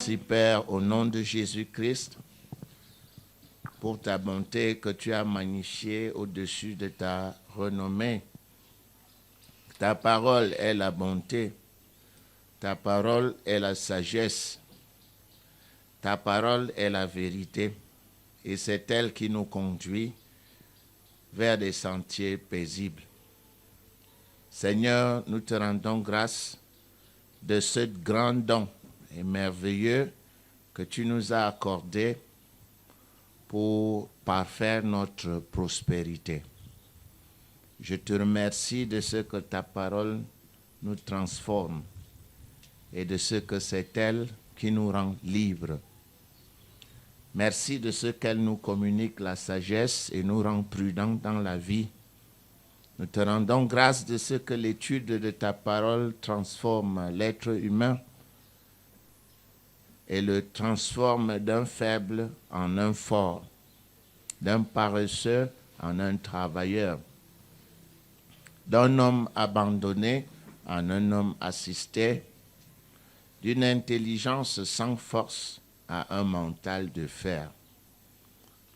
Merci Père, au nom de Jésus-Christ, pour ta bonté que tu as magnifiée au-dessus de ta renommée. Ta parole est la bonté, ta parole est la sagesse, ta parole est la vérité, et c'est elle qui nous conduit vers des sentiers paisibles. Seigneur, nous te rendons grâce de ce grand don et merveilleux que tu nous as accordé pour parfaire notre prospérité. Je te remercie de ce que ta parole nous transforme et de ce que c'est elle qui nous rend libres. Merci de ce qu'elle nous communique la sagesse et nous rend prudents dans la vie. Nous te rendons grâce de ce que l'étude de ta parole transforme l'être humain et le transforme d'un faible en un fort, d'un paresseux en un travailleur, d'un homme abandonné en un homme assisté, d'une intelligence sans force à un mental de fer.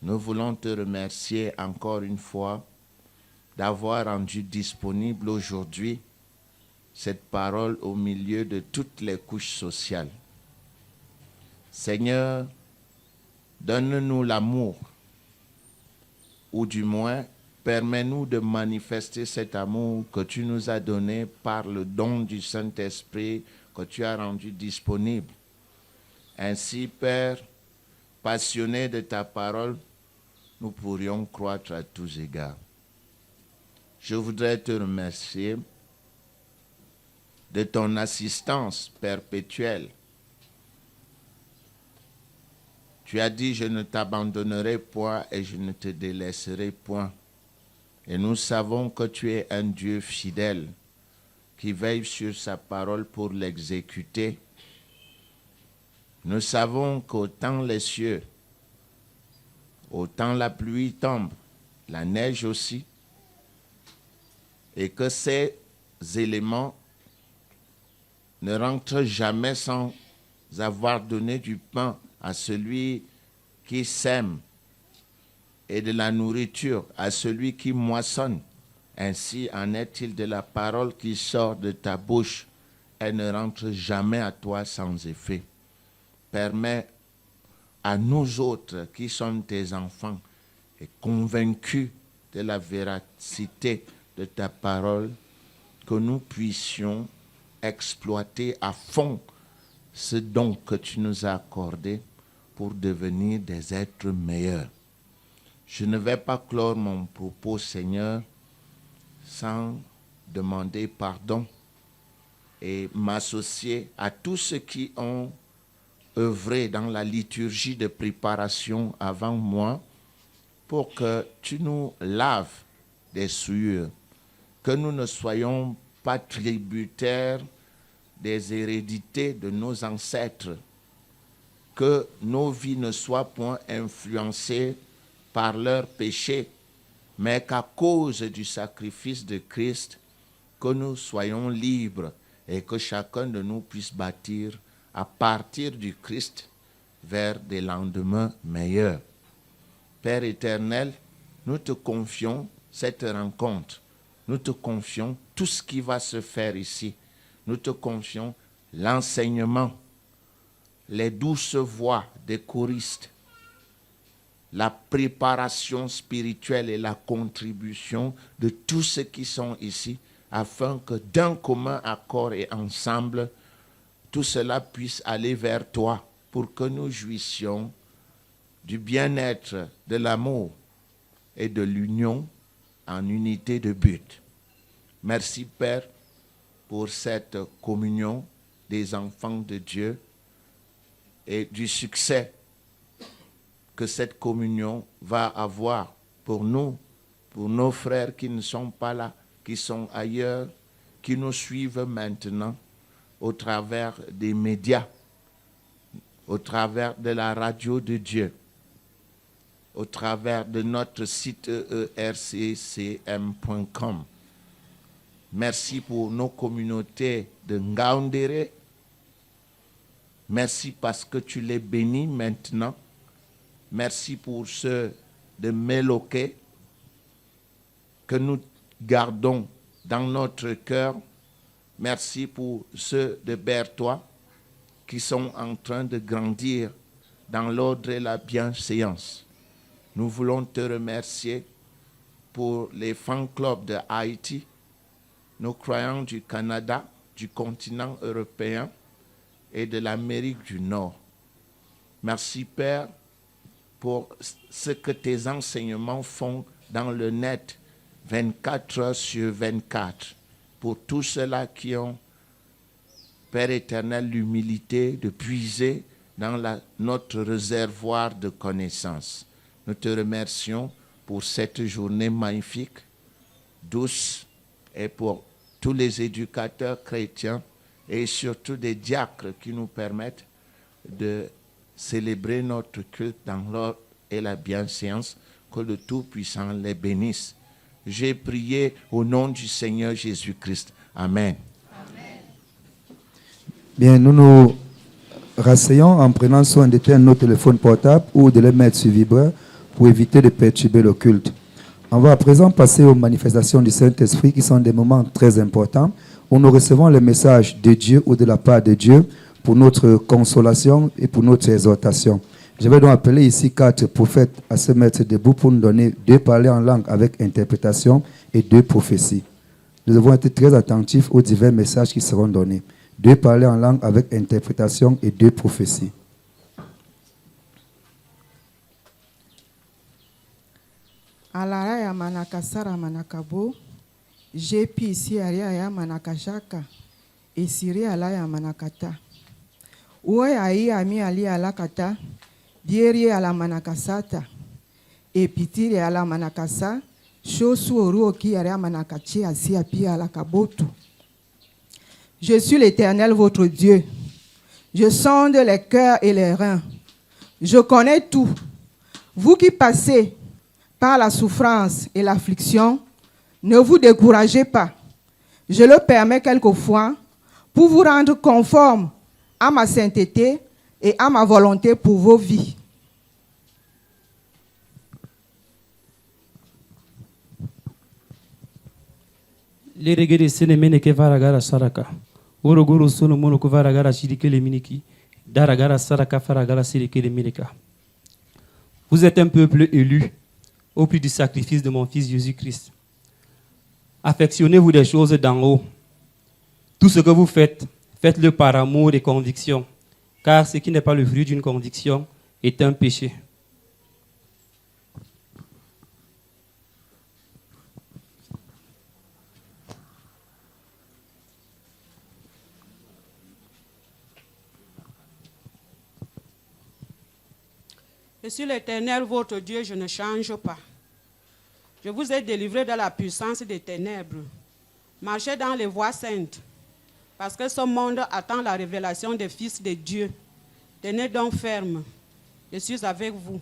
Nous voulons te remercier encore une fois d'avoir rendu disponible aujourd'hui cette parole au milieu de toutes les couches sociales. Seigneur, donne-nous l'amour, ou du moins, permets-nous de manifester cet amour que tu nous as donné par le don du Saint-Esprit que tu as rendu disponible. Ainsi, Père, passionné de ta parole, nous pourrions croître à tous égards. Je voudrais te remercier de ton assistance perpétuelle. Tu as dit, je ne t'abandonnerai point et je ne te délaisserai point. Et nous savons que tu es un Dieu fidèle qui veille sur sa parole pour l'exécuter. Nous savons qu'autant les cieux, autant la pluie tombe, la neige aussi, et que ces éléments ne rentrent jamais sans avoir donné du pain à celui qui sème et de la nourriture à celui qui moissonne. Ainsi en est-il de la parole qui sort de ta bouche. Elle ne rentre jamais à toi sans effet. Permets à nous autres qui sommes tes enfants et convaincus de la véracité de ta parole, que nous puissions exploiter à fond ce don que tu nous as accordé pour devenir des êtres meilleurs. Je ne vais pas clore mon propos, Seigneur, sans demander pardon et m'associer à tous ceux qui ont œuvré dans la liturgie de préparation avant moi pour que tu nous laves des souillures, que nous ne soyons pas tributaires des hérédités de nos ancêtres, que nos vies ne soient point influencées par leurs péchés, mais qu'à cause du sacrifice de Christ, que nous soyons libres et que chacun de nous puisse bâtir à partir du Christ vers des lendemains meilleurs. Père éternel, nous te confions cette rencontre. Nous te confions tout ce qui va se faire ici. Nous te confions l'enseignement, les douces voix des choristes, la préparation spirituelle et la contribution de tous ceux qui sont ici, afin que d'un commun accord et ensemble, tout cela puisse aller vers toi pour que nous jouissions du bien-être, de l'amour et de l'union en unité de but. Merci Père pour cette communion des enfants de Dieu et du succès que cette communion va avoir pour nous, pour nos frères qui ne sont pas là, qui sont ailleurs, qui nous suivent maintenant au travers des médias, au travers de la radio de Dieu, au travers de notre site erccm.com. Merci pour nos communautés de Ngaoundéré, Merci parce que tu les bénis maintenant. Merci pour ceux de Méloquet que nous gardons dans notre cœur. Merci pour ceux de Berthois qui sont en train de grandir dans l'ordre et la bienséance. Nous voulons te remercier pour les fan clubs de Haïti, nos croyants du Canada, du continent européen et de l'Amérique du Nord. Merci Père pour ce que tes enseignements font dans le net 24 heures sur 24. Pour tous ceux-là qui ont, Père éternel, l'humilité de puiser dans notre réservoir de connaissances. Nous te remercions pour cette journée magnifique, douce, et pour tous les éducateurs chrétiens et surtout des diacres qui nous permettent de célébrer notre culte dans l'ordre et la bienséance. Que le Tout-Puissant les bénisse. J'ai prié au nom du Seigneur Jésus-Christ. Amen. Bien, nous nous rasseyons en prenant soin d'éteindre nos téléphones portables ou de les mettre sur vibreur pour éviter de perturber le culte. On va à présent passer aux manifestations du Saint-Esprit qui sont des moments très importants où nous recevons le message de Dieu ou de la part de Dieu pour notre consolation et pour notre exhortation. Je vais donc appeler ici 4 prophètes à se mettre debout pour nous donner 2 parler en langue avec interprétation et 2 prophéties. Nous devons être très attentifs aux divers messages qui seront donnés. 2 parler en langue avec interprétation et 2 prophéties. Alara ya manakasara manakabo, jepi siaria ya manakashaka, esiri ala ya manakata. Uwe ai ami ali alakata, dieri ala manakasata, epitiri ala manakasa, shosu oru oki aria manakachi asi api ala kabotu. Je suis l'Éternel votre Dieu. Je sonde les cœurs et les reins. Je connais tout. Vous qui passez par la souffrance et l'affliction, ne vous découragez pas. Je le permets quelquefois pour vous rendre conforme à ma sainteté et à ma volonté pour vos vies. Les reggae sene mene ke varagara saraka. Uruguru sunu munu ku varagara shirike le miniki. Daragara saraka faragara shirike le minika. Vous êtes un peuple élu au prix du sacrifice de mon fils Jésus-Christ. Affectionnez-vous des choses d'en haut. Tout ce que vous faites, faites-le par amour et conviction, car ce qui n'est pas le fruit d'une conviction est un péché. Je suis l'Éternel, votre Dieu, je ne change pas. Je vous ai délivré de la puissance des ténèbres. Marchez dans les voies saintes, parce que ce monde attend la révélation des fils de Dieu. Tenez donc ferme, je suis avec vous.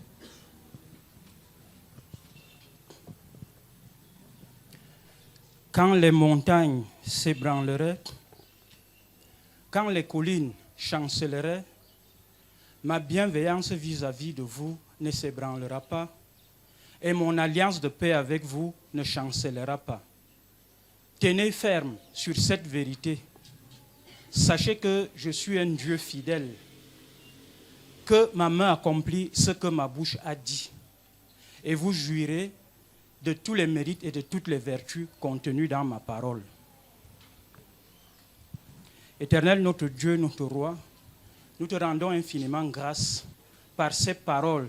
Quand les montagnes s'ébranleraient, quand les collines chanceleraient, ma bienveillance vis-à-vis de vous ne s'ébranlera pas et mon alliance de paix avec vous ne chancellera pas. Tenez ferme sur cette vérité. Sachez que je suis un Dieu fidèle, que ma main accomplit ce que ma bouche a dit. Et vous jouirez de tous les mérites et de toutes les vertus contenues dans ma parole. Éternel, notre Dieu, notre Roi, nous te rendons infiniment grâce par ces paroles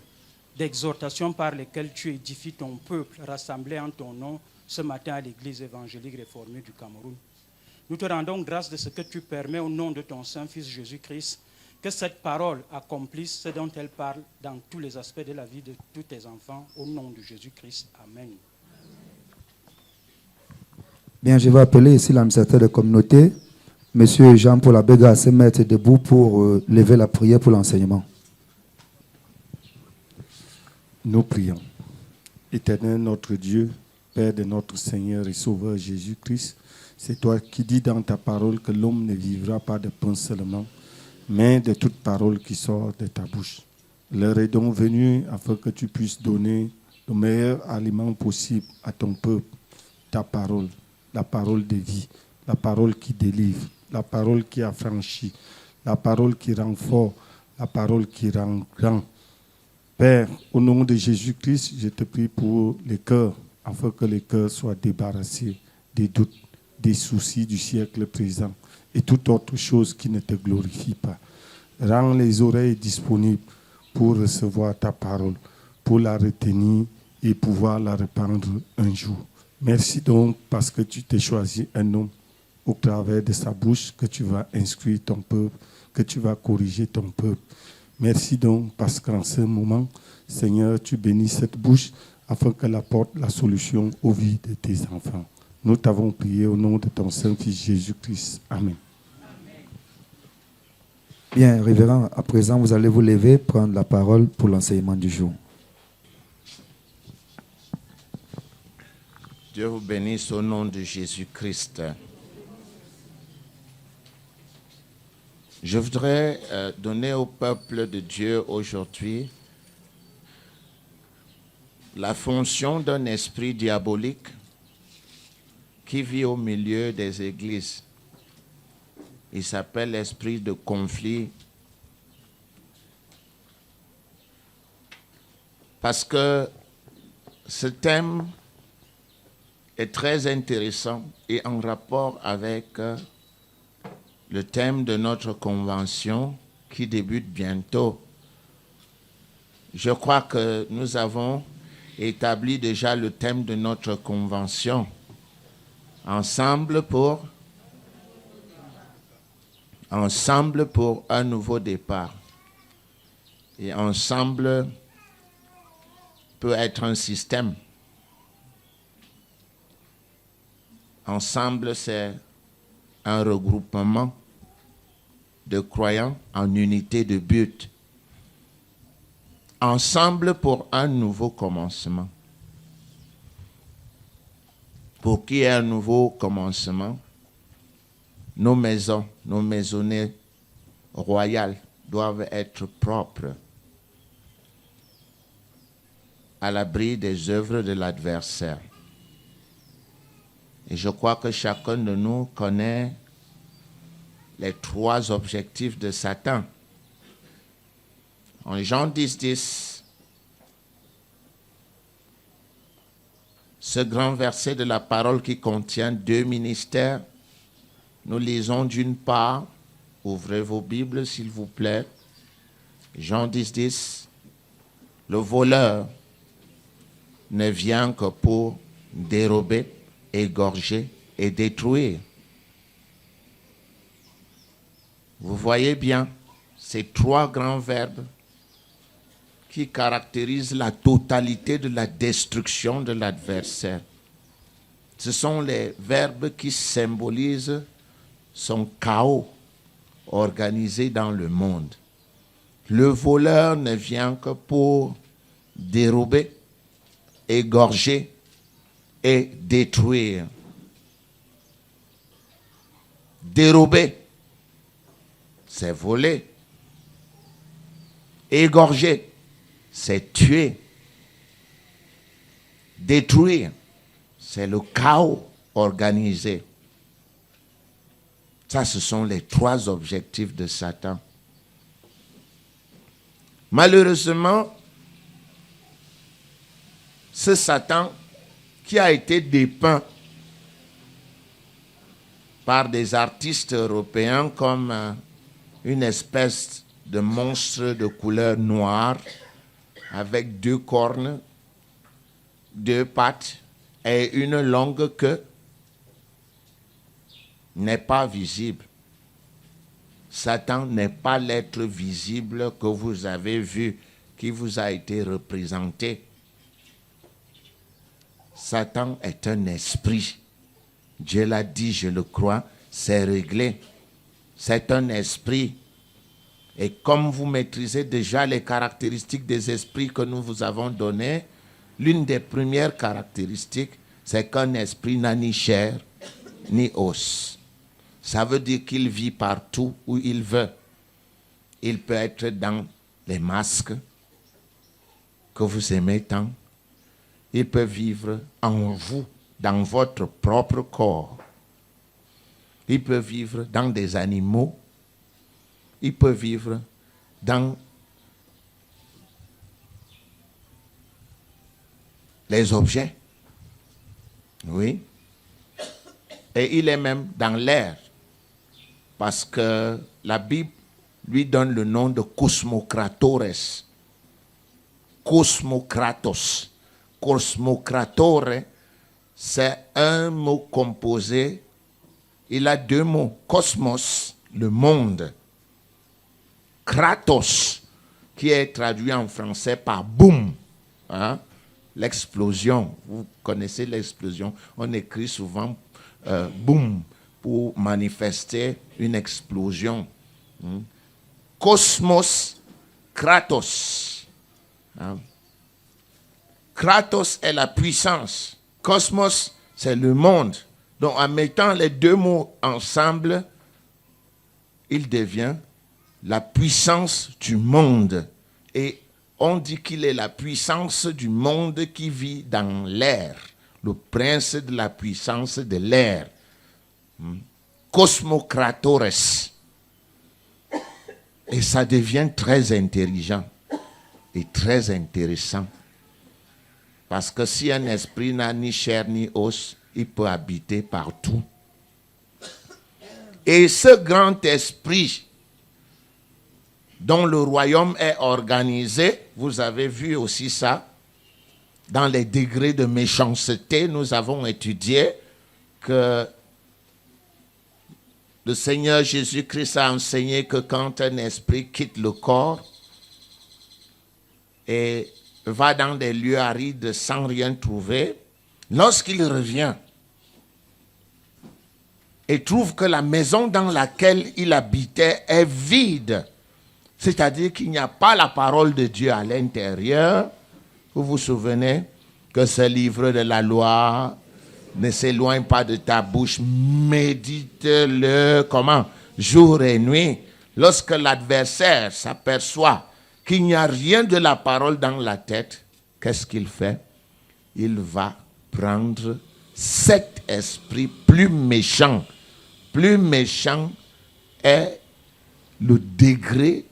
d'exhortation par lesquelles tu édifies ton peuple rassemblé en ton nom ce matin à l'Église évangélique réformée du Cameroun. Nous te rendons grâce de ce que tu permets au nom de ton Saint-Fils Jésus-Christ que cette parole accomplisse ce dont elle parle dans tous les aspects de la vie de tous tes enfants au nom de Jésus-Christ. Amen. Bien, je vais appeler ici l'administrateur de communauté, Monsieur Jean-Paul Abega, à se mettre debout pour lever la prière pour l'enseignement. Nous prions. Éternel notre Dieu, Père de notre Seigneur et Sauveur Jésus-Christ, c'est toi qui dis dans ta parole que l'homme ne vivra pas de pain seulement, mais de toute parole qui sort de ta bouche. L'heure est donc venue afin que tu puisses donner le meilleur aliment possible à ton peuple, ta parole, la parole de vie, la parole qui délivre, la parole qui affranchit, la parole qui rend fort, la parole qui rend grand. Père, au nom de Jésus-Christ, je te prie pour les cœurs, afin que les cœurs soient débarrassés des doutes, des soucis du siècle présent et toute autre chose qui ne te glorifie pas. Rends les oreilles disponibles pour recevoir ta parole, pour la retenir et pouvoir la répandre un jour. Merci donc parce que tu t'es choisi un homme au travers de sa bouche, que tu vas instruire ton peuple, que tu vas corriger ton peuple. Merci donc parce qu'en ce moment, Seigneur, tu bénis cette bouche afin qu'elle apporte la solution aux vies de tes enfants. Nous t'avons prié au nom de ton Saint-Fils Jésus-Christ. Amen. Bien, révérend, à présent, vous allez vous lever, prendre la parole pour l'enseignement du jour. Dieu vous bénisse au nom de Jésus-Christ. Je voudrais donner au peuple de Dieu aujourd'hui la fonction d'un esprit diabolique qui vit au milieu des églises. Il s'appelle l'esprit de conflit. Parce que ce thème est très intéressant et en rapport avec le thème de notre convention qui débute bientôt. Je crois que nous avons établi déjà le thème de notre convention. Ensemble pour un nouveau départ. Et ensemble peut être un système. Ensemble, c'est un regroupement de croyants en unité de but. Ensemble pour un nouveau commencement. Pour qu'il y ait un nouveau commencement, nos maisons, nos maisonnées royales doivent être propres, à l'abri des œuvres de l'adversaire. Et je crois que chacun de nous connaît les 3 objectifs de Satan. En Jean 10, ce grand verset de la parole qui contient 2 ministères, nous lisons d'une part, ouvrez vos Bibles s'il vous plaît, Jean 10, le voleur ne vient que pour dérober, égorger et détruire. Vous voyez bien ces 3 grands verbes qui caractérisent la totalité de la destruction de l'adversaire. Ce sont les verbes qui symbolisent son chaos organisé dans le monde. Le voleur ne vient que pour dérober, égorger et détruire. Dérober, c'est voler. Égorger, c'est tuer. Détruire, c'est le chaos organisé. Ça, ce sont les 3 objectifs de Satan. Malheureusement, ce Satan qui a été dépeint par des artistes européens comme une espèce de monstre de couleur noire avec 2 cornes, 2 pattes et une longue queue, n'est pas visible. Satan n'est pas l'être visible que vous avez vu, qui vous a été représenté. Satan est un esprit. Dieu l'a dit, je le crois, c'est réglé. C'est un esprit. Et comme vous maîtrisez déjà les caractéristiques des esprits que nous vous avons donnés, l'une des premières caractéristiques, c'est qu'un esprit n'a ni chair ni os. Ça veut dire qu'il vit partout où il veut. Il peut être dans les masques que vous aimez tant. Il peut vivre en vous, dans votre propre corps. Il peut vivre dans des animaux. Il peut vivre dans les objets. Oui. Et il est même dans l'air. Parce que la Bible lui donne le nom de cosmocratores. Cosmokratos. Cosmokratore, c'est un mot composé. Il a deux mots. Cosmos, le monde. Kratos, qui est traduit en français par boum. Hein? L'explosion. Vous connaissez l'explosion. On écrit souvent boum pour manifester une explosion. Cosmos, Kratos. Hein? Kratos est la puissance. Cosmos, c'est le monde. Donc, en mettant les deux mots ensemble, il devient la puissance du monde. Et on dit qu'il est la puissance du monde qui vit dans l'air. Le prince de la puissance de l'air. Cosmokratores. Et ça devient très intelligent et très intéressant. Parce que si un esprit n'a ni chair ni os, il peut habiter partout. Et ce grand esprit dont le royaume est organisé, vous avez vu aussi ça, dans les degrés de méchanceté, nous avons étudié que le Seigneur Jésus-Christ a enseigné que quand un esprit quitte le corps et va dans des lieux arides sans rien trouver, lorsqu'il revient et trouve que la maison dans laquelle il habitait est vide, c'est-à-dire qu'il n'y a pas la parole de Dieu à l'intérieur, vous vous souvenez que ce livre de la loi ne s'éloigne pas de ta bouche, médite-le, comment? Jour et nuit. Lorsque l'adversaire s'aperçoit qu'il n'y a rien de la parole dans la tête, qu'est-ce qu'il fait? Il va prendre cet esprit plus méchant. Plus méchant est le degré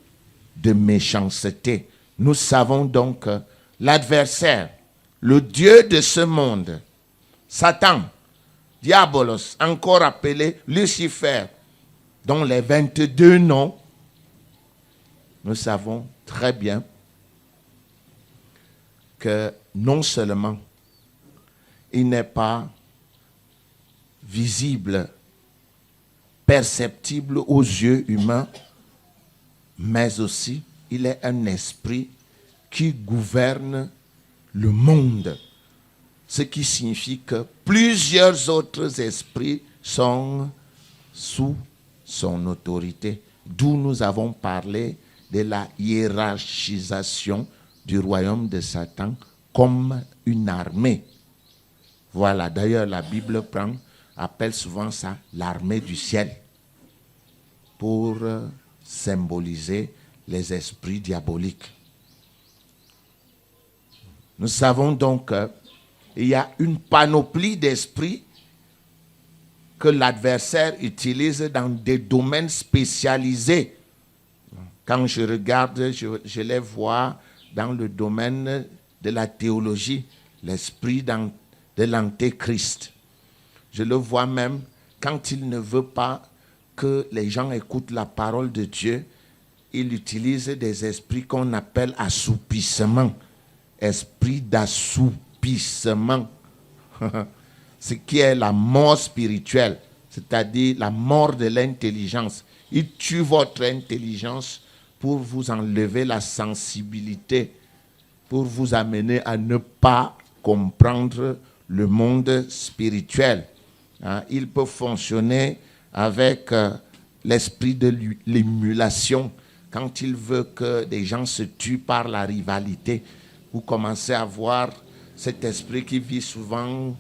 de méchanceté. Nous savons donc que l'adversaire, le Dieu de ce monde, Satan, Diabolos, encore appelé Lucifer, dont les 22 noms, nous savons très bien que non seulement il n'est pas visible, perceptible aux yeux humains, mais aussi il est un esprit qui gouverne le monde. Ce qui signifie que plusieurs autres esprits sont sous son autorité. D'où nous avons parlé de la hiérarchisation du royaume de Satan comme une armée. Voilà, d'ailleurs la Bible appelle souvent ça l'armée du ciel pour symboliser les esprits diaboliques. Nous savons donc qu'il y a une panoplie d'esprits que l'adversaire utilise dans des domaines spécialisés. Quand je regarde, je les vois dans le domaine de la théologie, l'esprit de l'antéchrist. Je le vois même quand il ne veut pas que les gens écoutent la parole de Dieu, il utilise des esprits qu'on appelle assoupissement. Esprit d'assoupissement. Ce qui est la mort spirituelle, c'est-à-dire la mort de l'intelligence. Il tue votre intelligence pour vous enlever la sensibilité, pour vous amener à ne pas comprendre le monde spirituel. Il peut fonctionner avec l'esprit de l'émulation. Quand il veut que des gens se tuent par la rivalité, vous commencez à voir cet esprit qui vit souvent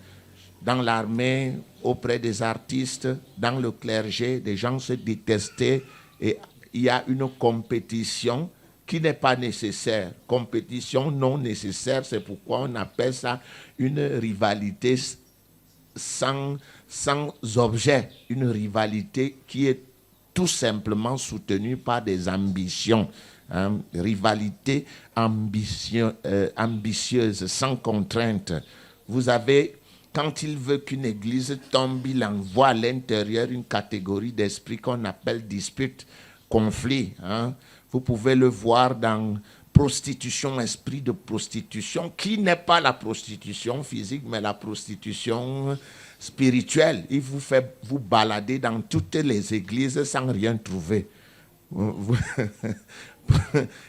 dans l'armée, auprès des artistes, dans le clergé, des gens se détestaient et il y a une compétition qui n'est pas nécessaire. Compétition non nécessaire, c'est pourquoi on appelle ça une rivalité sans objet, une rivalité qui est tout simplement soutenue par des ambitions. Rivalité ambitieuse, sans contrainte. Vous avez, quand il veut qu'une église tombe, il envoie à l'intérieur une catégorie d'esprit qu'on appelle dispute, conflit. Vous pouvez le voir dans prostitution, esprit de prostitution, qui n'est pas la prostitution physique, mais la prostitution spirituelle. Il vous fait vous balader dans toutes les églises sans rien trouver.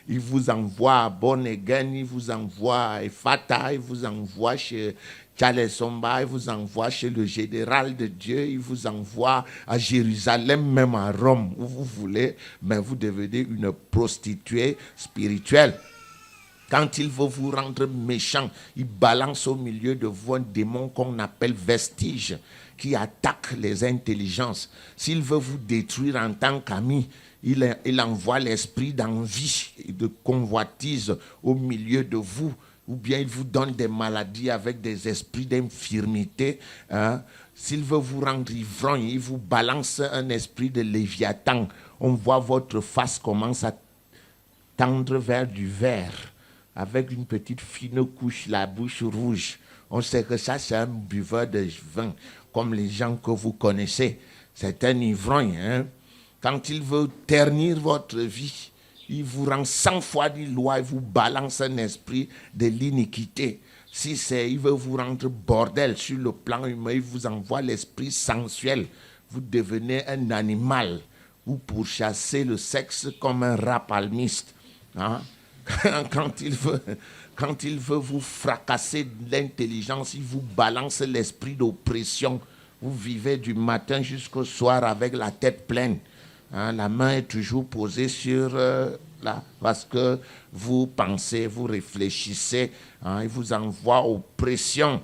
Il vous envoie à Born Again, il vous envoie à Efata, il vous envoie chez Charles Somba, il vous envoie chez le général de Dieu, il vous envoie à Jérusalem, même à Rome, où vous voulez, mais vous devenez une prostituée spirituelle. Quand il veut vous rendre méchant, il balance au milieu de vous un démon qu'on appelle vestige, qui attaque les intelligences. S'il veut vous détruire en tant qu'ami, il envoie l'esprit d'envie et de convoitise au milieu de vous, ou bien il vous donne des maladies avec des esprits d'infirmité. S'il veut vous rendre ivrogne, il vous balance un esprit de léviathan. On voit votre face commence à tendre vers du vert, avec une petite fine couche, la bouche rouge. On sait que ça, c'est un buveur de vin, comme les gens que vous connaissez. C'est un ivrogne. Quand il veut ternir votre vie, il vous rend 100 fois du loi, il vous balance un esprit de l'iniquité. Si il veut vous rendre bordel sur le plan humain, il vous envoie l'esprit sensuel. Vous devenez un animal. Vous pourchassez le sexe comme un rat palmiste. Quand il veut vous fracasser l'intelligence, il vous balance l'esprit d'oppression. Vous vivez du matin jusqu'au soir avec la tête pleine. La main est toujours posée sur parce que vous pensez, vous réfléchissez. Il vous envoie oppression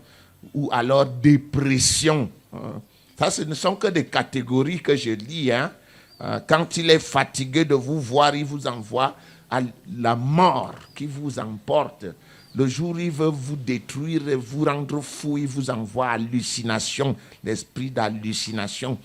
ou alors dépression. Ça, ce ne sont que des catégories que je lis. Quand il est fatigué de vous voir, il vous envoie à la mort qui vous emporte. Le jour où il veut vous détruire et vous rendre fou, il vous envoie hallucination, l'esprit d'hallucination.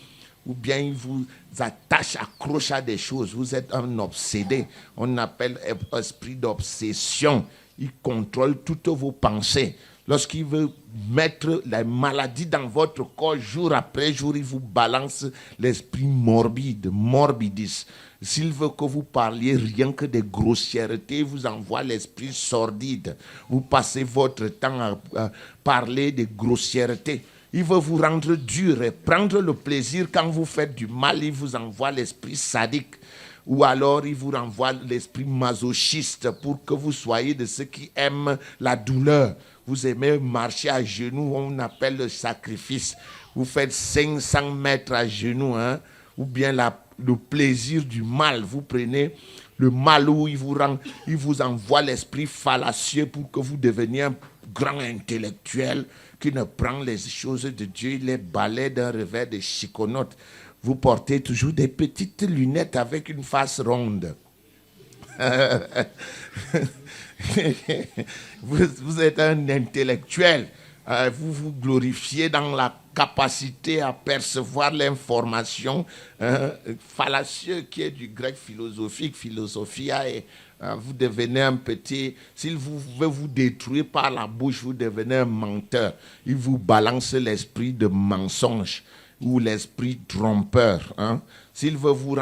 Ou bien il vous attache, accroche à des choses. Vous êtes un obsédé. On appelle esprit d'obsession. Il contrôle toutes vos pensées. Lorsqu'il veut mettre la maladie dans votre corps, jour après jour, il vous balance l'esprit morbide, morbidis. S'il veut que vous parliez rien que de grossièreté, il vous envoie l'esprit sordide. Vous passez votre temps à parler de grossièreté. Il veut vous rendre dur et prendre le plaisir quand vous faites du mal. Il vous envoie l'esprit sadique. Ou alors il vous renvoie l'esprit masochiste pour que vous soyez de ceux qui aiment la douleur. Vous aimez marcher à genoux, on appelle le sacrifice. Vous faites 500 mètres à genoux, ou bien le plaisir du mal. Vous prenez le mal où il vous envoie l'esprit fallacieux pour que vous deveniez un grand intellectuel qui ne prend les choses de Dieu, il les balaie d'un revers de chiconote. Vous portez toujours des petites lunettes avec une face ronde. Vous êtes un intellectuel. Vous vous glorifiez dans la capacité à percevoir l'information fallacieux qui est du grec philosophique, philosophia, et vous devenez un petit... S'il veut vous détruire par la bouche, vous devenez un menteur. Il vous balance l'esprit de mensonge ou l'esprit trompeur. S'il veut vous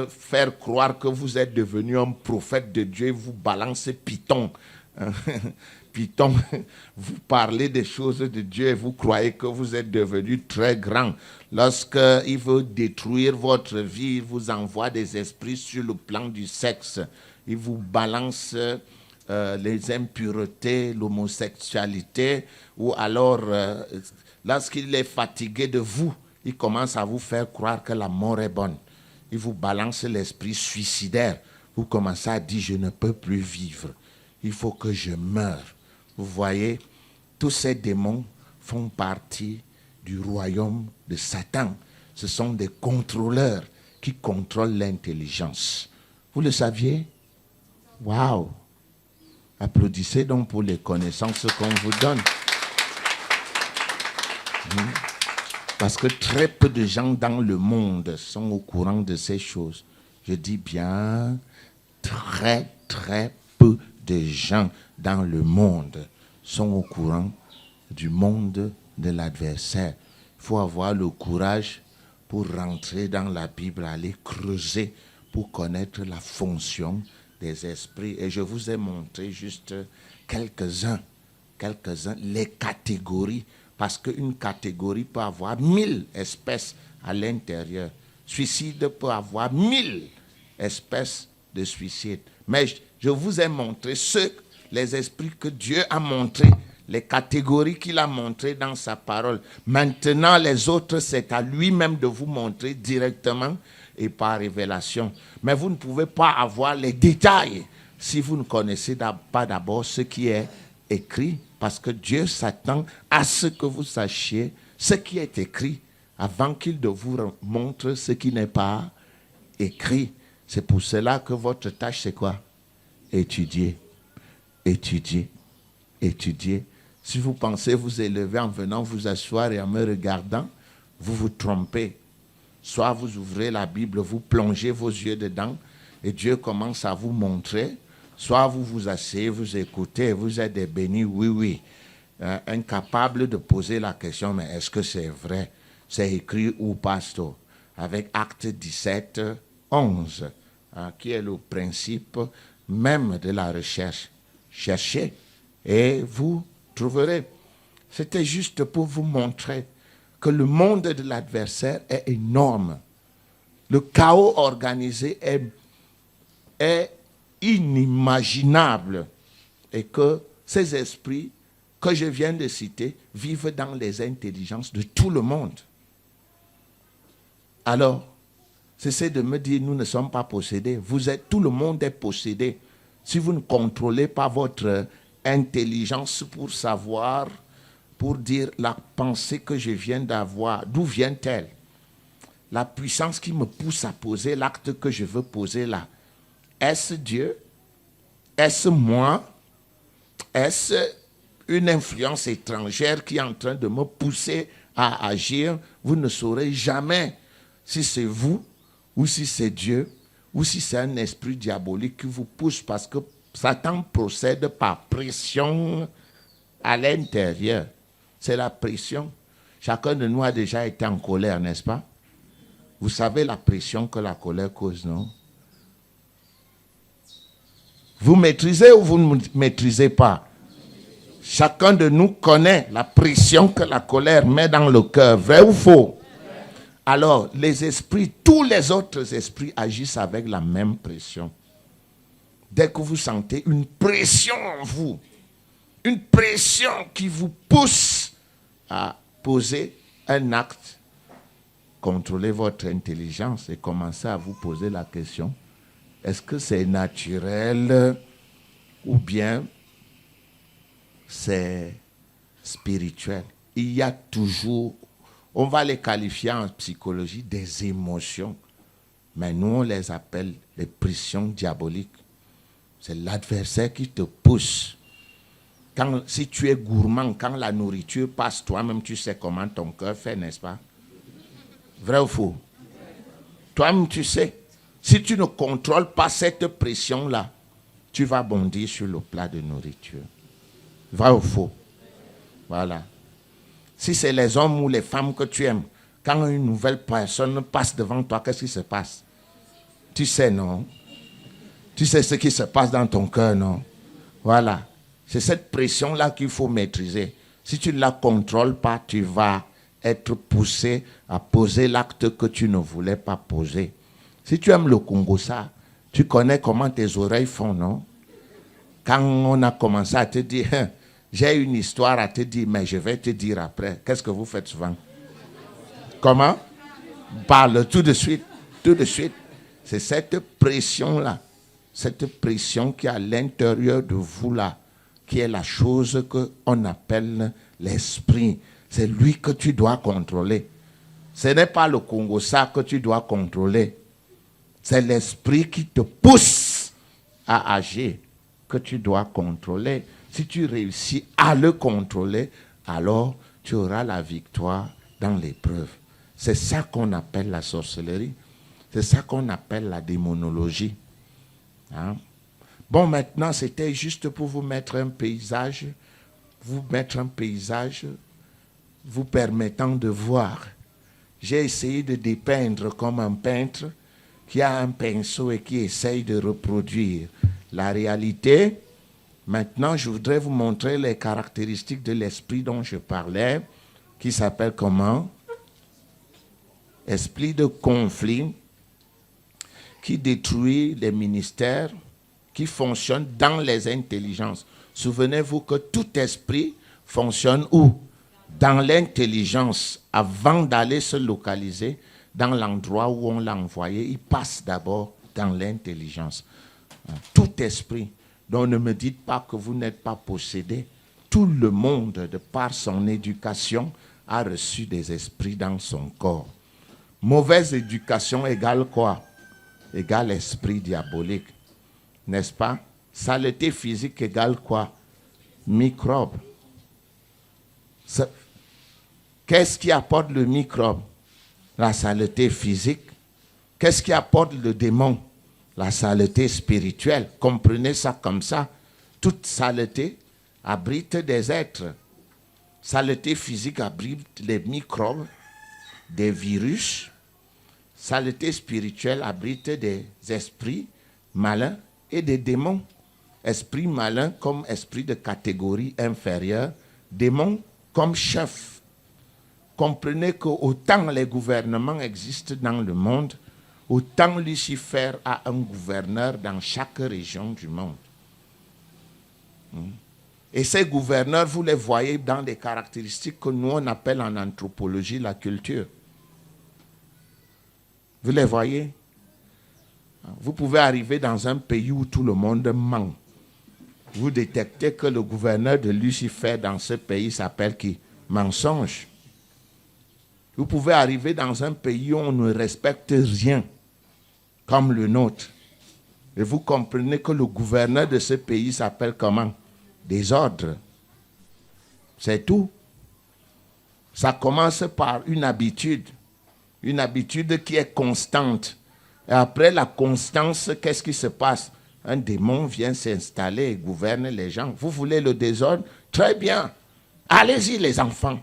faire croire que vous êtes devenu un prophète de Dieu, il vous balance Python. Python, vous parlez des choses de Dieu et vous croyez que vous êtes devenu très grand. Lorsqu'il veut détruire votre vie, il vous envoie des esprits sur le plan du sexe. Il vous balance les impuretés, l'homosexualité, ou alors, lorsqu'il est fatigué de vous, il commence à vous faire croire que la mort est bonne. Il vous balance l'esprit suicidaire. Vous commencez à dire, je ne peux plus vivre. Il faut que je meure. Vous voyez, tous ces démons font partie du royaume de Satan. Ce sont des contrôleurs qui contrôlent l'intelligence. Vous le saviez? Waouh! Applaudissez donc pour les connaissances qu'on vous donne. Parce que très peu de gens dans le monde sont au courant de ces choses. Je dis bien, très peu de gens dans le monde sont au courant du monde de l'adversaire. Il faut avoir le courage pour rentrer dans la Bible, aller creuser pour connaître la fonction des esprits. Et je vous ai montré juste quelques-uns, les catégories, parce qu'une catégorie peut avoir 1000 espèces à l'intérieur. Suicide peut avoir 1000 espèces de suicide. Mais je vous ai montré les esprits que Dieu a montrés, les catégories qu'il a montrées dans sa parole. Maintenant, les autres, c'est à lui-même de vous montrer directement et par révélation. Mais vous ne pouvez pas avoir les détails si vous ne connaissez pas d'abord ce qui est écrit, parce que Dieu s'attend à ce que vous sachiez ce qui est écrit avant qu'il ne vous montre ce qui n'est pas écrit. C'est pour cela que votre tâche, c'est quoi? Étudier. Si vous pensez vous élever en venant vous asseoir et en me regardant, vous vous trompez. Soit vous ouvrez la Bible, vous plongez vos yeux dedans et Dieu commence à vous montrer. Soit vous vous asseyez, vous écoutez, vous êtes des bénis, oui. Incapable de poser la question, mais est-ce que c'est vrai? C'est écrit où, pasteur? Avec Acte 17, 11, qui est le principe même de la recherche. Cherchez et vous trouverez. C'était juste pour vous montrer que le monde de l'adversaire est énorme. Le chaos organisé est inimaginable et que ces esprits que je viens de citer vivent dans les intelligences de tout le monde. Alors, cessez de me dire nous ne sommes pas possédés. Tout le monde est possédé. Si vous ne contrôlez pas votre intelligence pour savoir, pour dire la pensée que je viens d'avoir, d'où vient-elle? La puissance qui me pousse à poser l'acte que je veux poser là. Est-ce Dieu? Est-ce moi? Est-ce une influence étrangère qui est en train de me pousser à agir? Vous ne saurez jamais si c'est vous, ou si c'est Dieu, ou si c'est un esprit diabolique qui vous pousse, parce que Satan procède par pression à l'intérieur. C'est la pression. Chacun de nous a déjà été en colère, n'est-ce pas? Vous savez la pression que la colère cause, non? Vous maîtrisez ou vous ne maîtrisez pas? Chacun de nous connaît la pression que la colère met dans le cœur. Vrai ou faux? Alors, les esprits, tous les autres esprits agissent avec la même pression. Dès que vous sentez une pression en vous, une pression qui vous pousse à poser un acte, contrôlez votre intelligence et commencez à vous poser la question, est-ce que c'est naturel ou bien c'est spirituel? Il y a toujours, on va les qualifier en psychologie des émotions, mais nous on les appelle les pressions diaboliques. C'est l'adversaire qui te pousse. Si tu es gourmand, quand la nourriture passe, toi-même tu sais comment ton cœur fait, n'est-ce pas? Vrai ou faux? Toi-même tu sais. Si tu ne contrôles pas cette pression-là, tu vas bondir sur le plat de nourriture. Vrai ou faux? Voilà. Si c'est les hommes ou les femmes que tu aimes, quand une nouvelle personne passe devant toi, qu'est-ce qui se passe? Tu sais, non? Tu sais ce qui se passe dans ton cœur, non? Voilà. C'est cette pression-là qu'il faut maîtriser. Si tu ne la contrôles pas, tu vas être poussé à poser l'acte que tu ne voulais pas poser. Si tu aimes le Congo-ça, tu connais comment tes oreilles font, non? Quand on a commencé à te dire, j'ai une histoire à te dire, mais je vais te dire après. Qu'est-ce que vous faites souvent? Comment? Parle tout de suite, tout de suite. C'est cette pression-là, cette pression qui est à l'intérieur de vous là, qui est la chose qu'on appelle l'esprit. C'est lui que tu dois contrôler. Ce n'est pas le Congo-ça que tu dois contrôler. C'est l'esprit qui te pousse à agir que tu dois contrôler. Si tu réussis à le contrôler, alors tu auras la victoire dans l'épreuve. C'est ça qu'on appelle la sorcellerie. C'est ça qu'on appelle la démonologie. Hein? Bon, maintenant, c'était juste pour vous mettre un paysage, vous permettant de voir. J'ai essayé de dépeindre comme un peintre qui a un pinceau et qui essaye de reproduire la réalité. Maintenant, je voudrais vous montrer les caractéristiques de l'esprit dont je parlais, qui s'appelle comment? Esprit de conflit, qui détruit les ministères, qui fonctionne dans les intelligences. Souvenez-vous que tout esprit fonctionne où? Dans l'intelligence. Avant d'aller se localiser dans l'endroit où on l'a envoyé, il passe d'abord dans l'intelligence. Tout esprit. Donc ne me dites pas que vous n'êtes pas possédé. Tout le monde, de par son éducation, a reçu des esprits dans son corps. Mauvaise éducation égale quoi? Égale esprit diabolique. N'est-ce pas? Saleté physique égale quoi? Microbe. Qu'est-ce qui apporte le microbe? La saleté physique. Qu'est-ce qui apporte le démon? La saleté spirituelle. Comprenez ça comme ça. Toute saleté abrite des êtres. Saleté physique abrite les microbes, des virus. Saleté spirituelle abrite des esprits malins et des démons. Esprit malin comme esprit de catégorie inférieure, démon comme chef. Comprenez qu'autant les gouvernements existent dans le monde, autant Lucifer a un gouverneur dans chaque région du monde. Et ces gouverneurs, vous les voyez dans des caractéristiques que nous on appelle en anthropologie la culture. Vous les voyez? Vous pouvez arriver dans un pays où tout le monde ment. Vous détectez que le gouverneur de Lucifer dans ce pays s'appelle qui? Mensonge. Vous pouvez arriver dans un pays où on ne respecte rien, comme le nôtre. Et vous comprenez que le gouverneur de ce pays s'appelle comment? Désordre. C'est tout. Ça commence par une habitude qui est constante. Et après la constance, qu'est-ce qui se passe? Un démon vient s'installer et gouverne les gens. Vous voulez le désordre? Très bien. Allez-y les enfants.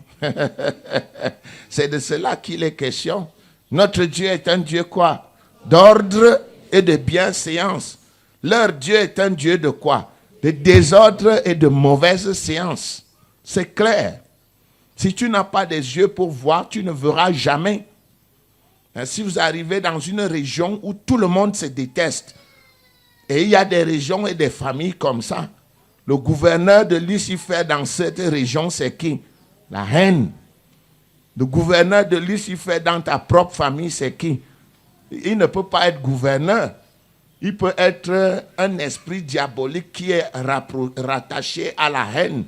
C'est de cela qu'il est question. Notre Dieu est un Dieu quoi? D'ordre et de bienséance. Leur Dieu est un Dieu de quoi? De désordre et de mauvaise séance. C'est clair. Si tu n'as pas des yeux pour voir, tu ne verras jamais. Si vous arrivez dans une région où tout le monde se déteste, et il y a des régions et des familles comme ça, le gouverneur de Lucifer dans cette région, c'est qui? La haine. Le gouverneur de Lucifer dans ta propre famille, c'est qui? Il ne peut pas être gouverneur. Il peut être un esprit diabolique qui est rattaché à la haine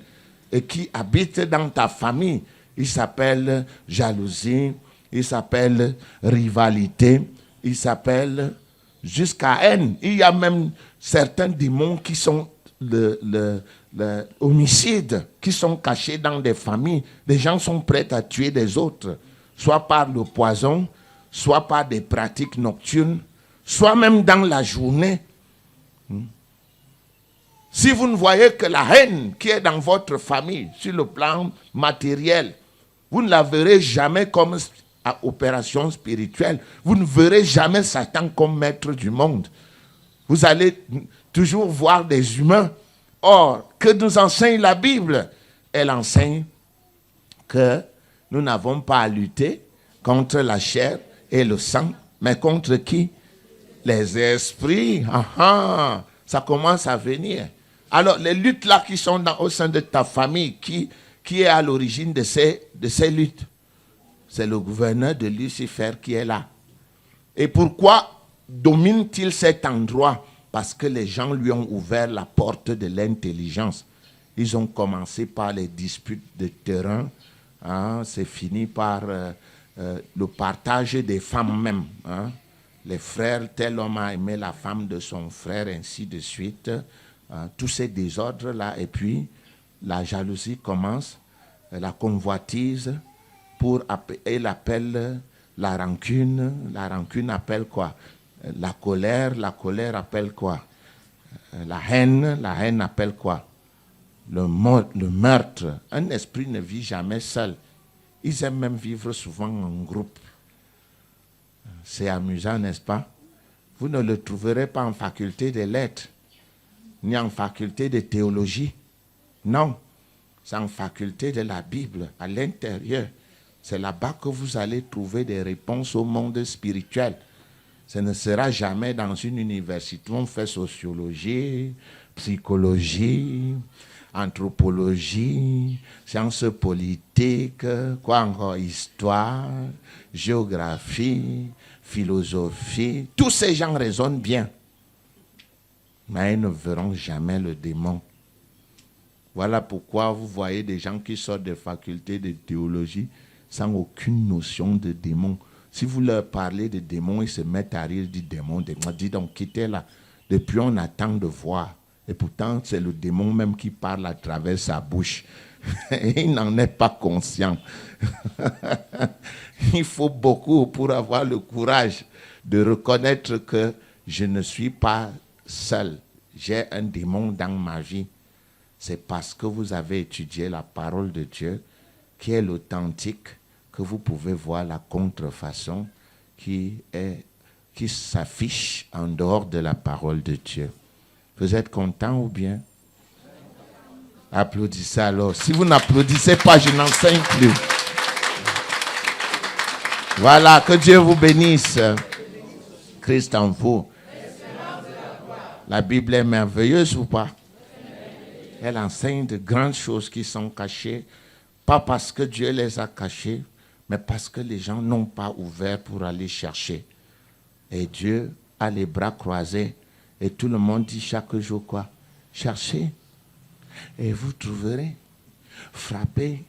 et qui habite dans ta famille. Il s'appelle jalousie, il s'appelle rivalité, il s'appelle jusqu'à haine. Il y a même certains démons qui sont homicides, qui sont cachés dans des familles. Les gens sont prêts à tuer des autres, soit par le poison, soit par des pratiques nocturnes, soit même dans la journée. Si vous ne voyez que la haine qui est dans votre famille, sur le plan matériel, vous ne la verrez jamais comme opération spirituelle. Vous ne verrez jamais Satan comme maître du monde. Vous allez toujours voir des humains. Or, que nous enseigne la Bible? Elle enseigne que nous n'avons pas à lutter contre la chair et le sang, mais contre qui? Les esprits. Ça commence à venir. Alors, les luttes là qui sont au sein de ta famille, qui est à l'origine de ces luttes? C'est le gouverneur de Lucifer qui est là. Et pourquoi domine-t-il cet endroit? Parce que les gens lui ont ouvert la porte de l'intelligence. Ils ont commencé par les disputes de terrain. C'est fini par le partage des femmes même. les frères, tel homme a aimé la femme de son frère, ainsi de suite. Tous ces désordres-là, et puis la jalousie commence, la convoitise, elle appelle la rancune appelle quoi? La colère appelle quoi? La haine appelle quoi? Le meurtre. Un esprit ne vit jamais seul. Ils aiment même vivre souvent en groupe. C'est amusant, n'est-ce pas? Vous ne le trouverez pas en faculté des lettres, ni en faculté de théologie. Non, c'est en faculté de la Bible, à l'intérieur. C'est là-bas que vous allez trouver des réponses au monde spirituel. Ce ne sera jamais dans une université où on fait sociologie, psychologie, anthropologie, sciences politiques, quoi encore, histoire, géographie, philosophie. Tous ces gens raisonnent bien, mais ils ne verront jamais le démon. Voilà pourquoi vous voyez des gens qui sortent des facultés de théologie sans aucune notion de démon. Si vous leur parlez de démons, ils se mettent à rire du démon. Dis donc, quittez là. Depuis, on attend de voir. Et pourtant, c'est le démon même qui parle à travers sa bouche. Il n'en est pas conscient. Il faut beaucoup pour avoir le courage de reconnaître que je ne suis pas seul. J'ai un démon dans ma vie. C'est parce que vous avez étudié la parole de Dieu, qui est l'authentique, que vous pouvez voir la contrefaçon qui s'affiche en dehors de la parole de Dieu. Vous êtes content ou bien? Applaudissez alors. Si vous n'applaudissez pas, je n'enseigne plus. Voilà, que Dieu vous bénisse. Christ en vous. La Bible est merveilleuse ou pas? Elle enseigne de grandes choses qui sont cachées, pas parce que Dieu les a cachées, mais parce que les gens n'ont pas ouvert pour aller chercher. Et Dieu a les bras croisés. Et tout le monde dit chaque jour quoi? Cherchez et vous trouverez. Frappez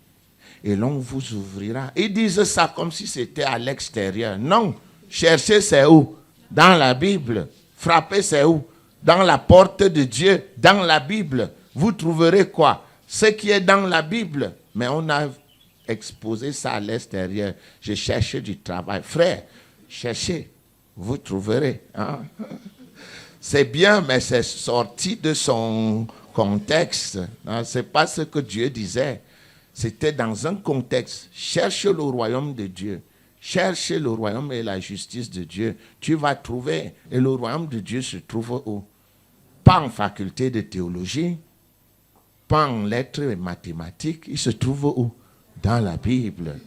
et l'on vous ouvrira. Ils disent ça comme si c'était à l'extérieur. Non, chercher c'est où? Dans la Bible. Frapper c'est où? Dans la porte de Dieu, dans la Bible. Vous trouverez quoi? Ce qui est dans la Bible. Mais on a exposé ça à l'extérieur. Je cherche du travail. Frère, cherchez, vous trouverez. Hein? C'est bien, mais c'est sorti de son contexte. Hein? Ce n'est pas ce que Dieu disait. C'était dans un contexte. Cherche le royaume de Dieu. Cherche le royaume et la justice de Dieu. Tu vas trouver. Et le royaume de Dieu se trouve où? Pas en faculté de théologie, pas en lettres et mathématiques. Il se trouve où? Dans la Bible.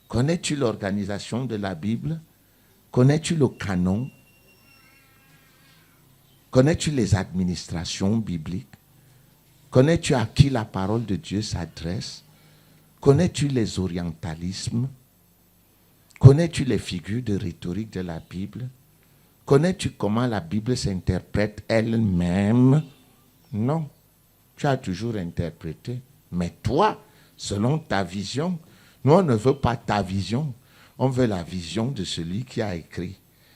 Connais-tu l'organisation de la Bible? Connais-tu le canon? Connais-tu les administrations bibliques? Connais-tu à qui la parole de Dieu s'adresse? Connais-tu les orientalismes? Connais-tu les figures de rhétorique de la Bible? Connais-tu comment la Bible s'interprète elle-même? Non. Tu as toujours interprété. Mais toi, selon ta vision, nous on ne veut pas ta vision. On veut la vision de celui qui a écrit.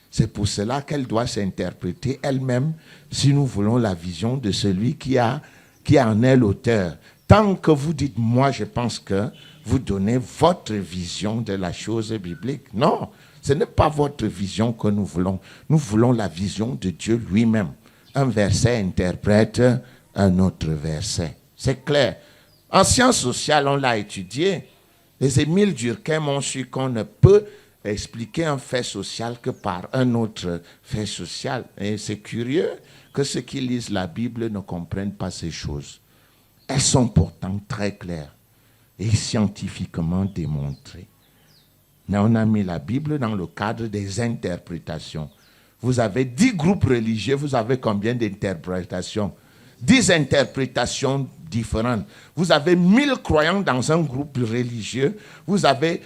C'est pour cela qu'elle doit s'interpréter elle-même si nous voulons la vision de celui qui en est l'auteur. Tant que vous dites, moi je pense que, vous donnez votre vision de la chose biblique. Non, ce n'est pas votre vision que nous voulons. Nous voulons la vision de Dieu lui-même. Un verset interprète un autre verset. C'est clair. En sciences sociales, on l'a étudié. Les Émile Durkheim ont su qu'on ne peut expliquer un fait social que par un autre fait social. Et c'est curieux que ceux qui lisent la Bible ne comprennent pas ces choses. Elles sont pourtant très claires et scientifiquement démontrées. Mais on a mis la Bible dans le cadre des interprétations. Vous avez 10 groupes religieux, vous avez combien d'interprétations? 10 interprétations différentes. Vous avez 1000 croyants dans un groupe religieux. Vous avez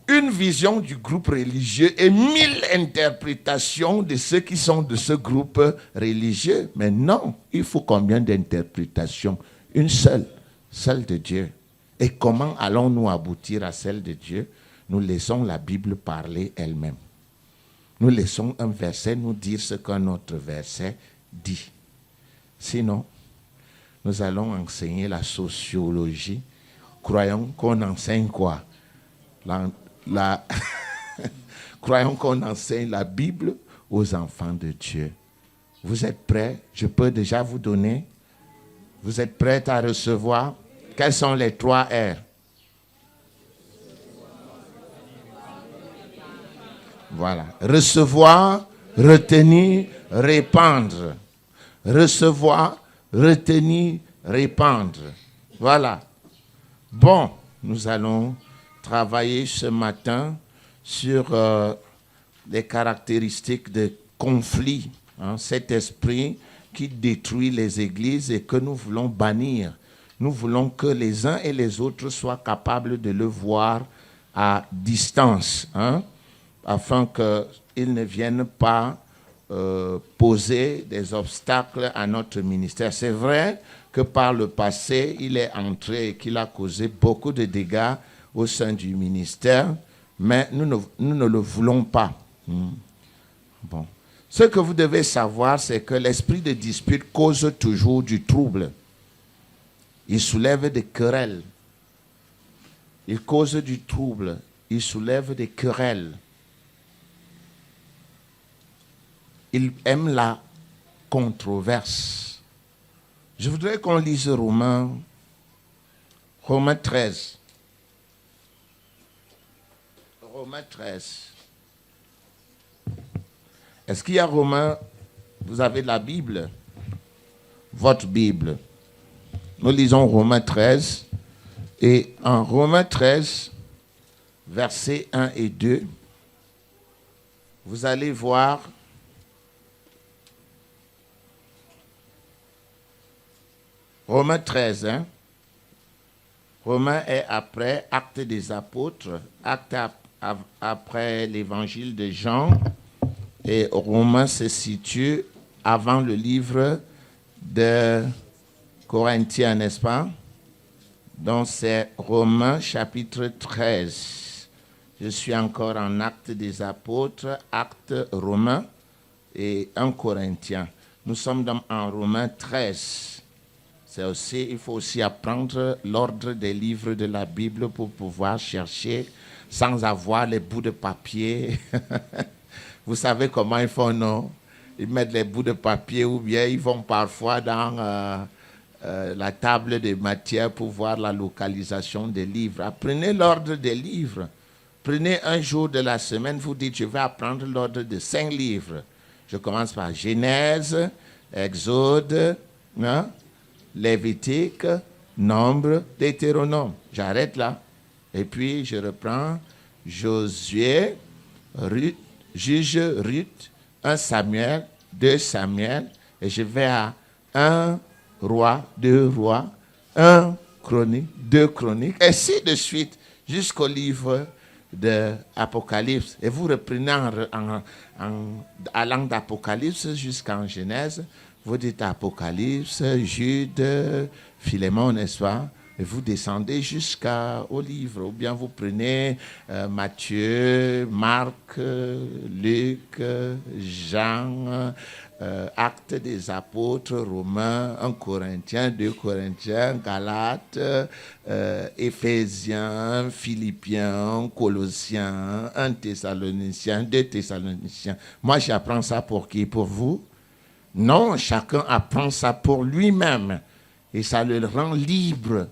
une vision du groupe religieux et 1000 interprétations de ceux qui sont de ce groupe religieux. Mais non, il faut combien d'interprétations? Une seule, celle de Dieu. Et comment allons-nous aboutir à celle de Dieu? Nous laissons la Bible parler elle-même. nous laissons un verset nous dire ce qu'un autre verset dit. Sinon, nous allons enseigner la sociologie. Croyons qu'on enseigne quoi? Croyons qu'on enseigne la Bible aux enfants de Dieu. Vous êtes prêts? Je peux déjà vous donner. Vous êtes prêts à recevoir? Quels sont les 3 R? Voilà. Recevoir, retenir, répandre. Recevoir, retenir, répandre. Voilà. Bon, nous allons travailler ce matin sur les caractéristiques de conflit, cet esprit qui détruit les églises et que nous voulons bannir. Nous voulons que les uns et les autres soient capables de le voir à distance, afin qu'ils ne viennent pas poser des obstacles à notre ministère. C'est vrai que par le passé, il est entré et qu'il a causé beaucoup de dégâts au sein du ministère, mais nous ne le voulons pas. Bon. Ce que vous devez savoir, c'est que l'esprit de dispute cause toujours du trouble. Il soulève des querelles. Il cause du trouble. Il soulève des querelles. Il aime la controverse. Je voudrais qu'on lise Romains 13. Romains 13. Est-ce qu'il y a Romains? Vous avez la Bible? Votre Bible. Nous lisons Romains 13. Et en Romains 13, versets 1 et 2, vous allez voir Romains 13, Romains est après Actes des Apôtres, Actes après l'évangile de Jean, et Romains se situe avant le livre de Corinthiens, n'est-ce pas? Donc c'est Romains chapitre 13. Je suis encore en Actes des Apôtres, Actes Romains et 1 Corinthiens. Nous sommes en Romains 13. Il faut aussi apprendre l'ordre des livres de la Bible pour pouvoir chercher sans avoir les bouts de papier. Vous savez comment ils font, non? Ils mettent les bouts de papier ou bien ils vont parfois dans la table des matières pour voir la localisation des livres. Apprenez l'ordre des livres. Prenez un jour de la semaine, vous dites, je vais apprendre l'ordre de 5 livres. Je commence par Genèse, Exode, Lévitique, Nombre, Deutéronome. J'arrête là. Et puis, je reprends Josué, Ruth, Juge, Ruth, 1 Samuel, 2 Samuel, et je vais à 1 Roi, 2 Rois, 1 Chronique, 2 Chroniques, et ainsi de suite, jusqu'au livre de Apocalypse. Et vous reprenez allant d'Apocalypse jusqu'en Genèse, vous dites Apocalypse, Jude, Philémon, n'est-ce pas? Et vous descendez jusqu'au livre. Ou bien vous prenez Matthieu, Marc, Luc, Jean, Actes des Apôtres, Romains, 1 Corinthiens, 2 Corinthiens, Galates, Éphésiens, Philippiens, Colossiens, 1 Thessaloniciens, 2 Thessaloniciens. Moi, j'apprends ça pour qui? Pour vous? Non, chacun apprend ça pour lui-même. Et ça le rend libre.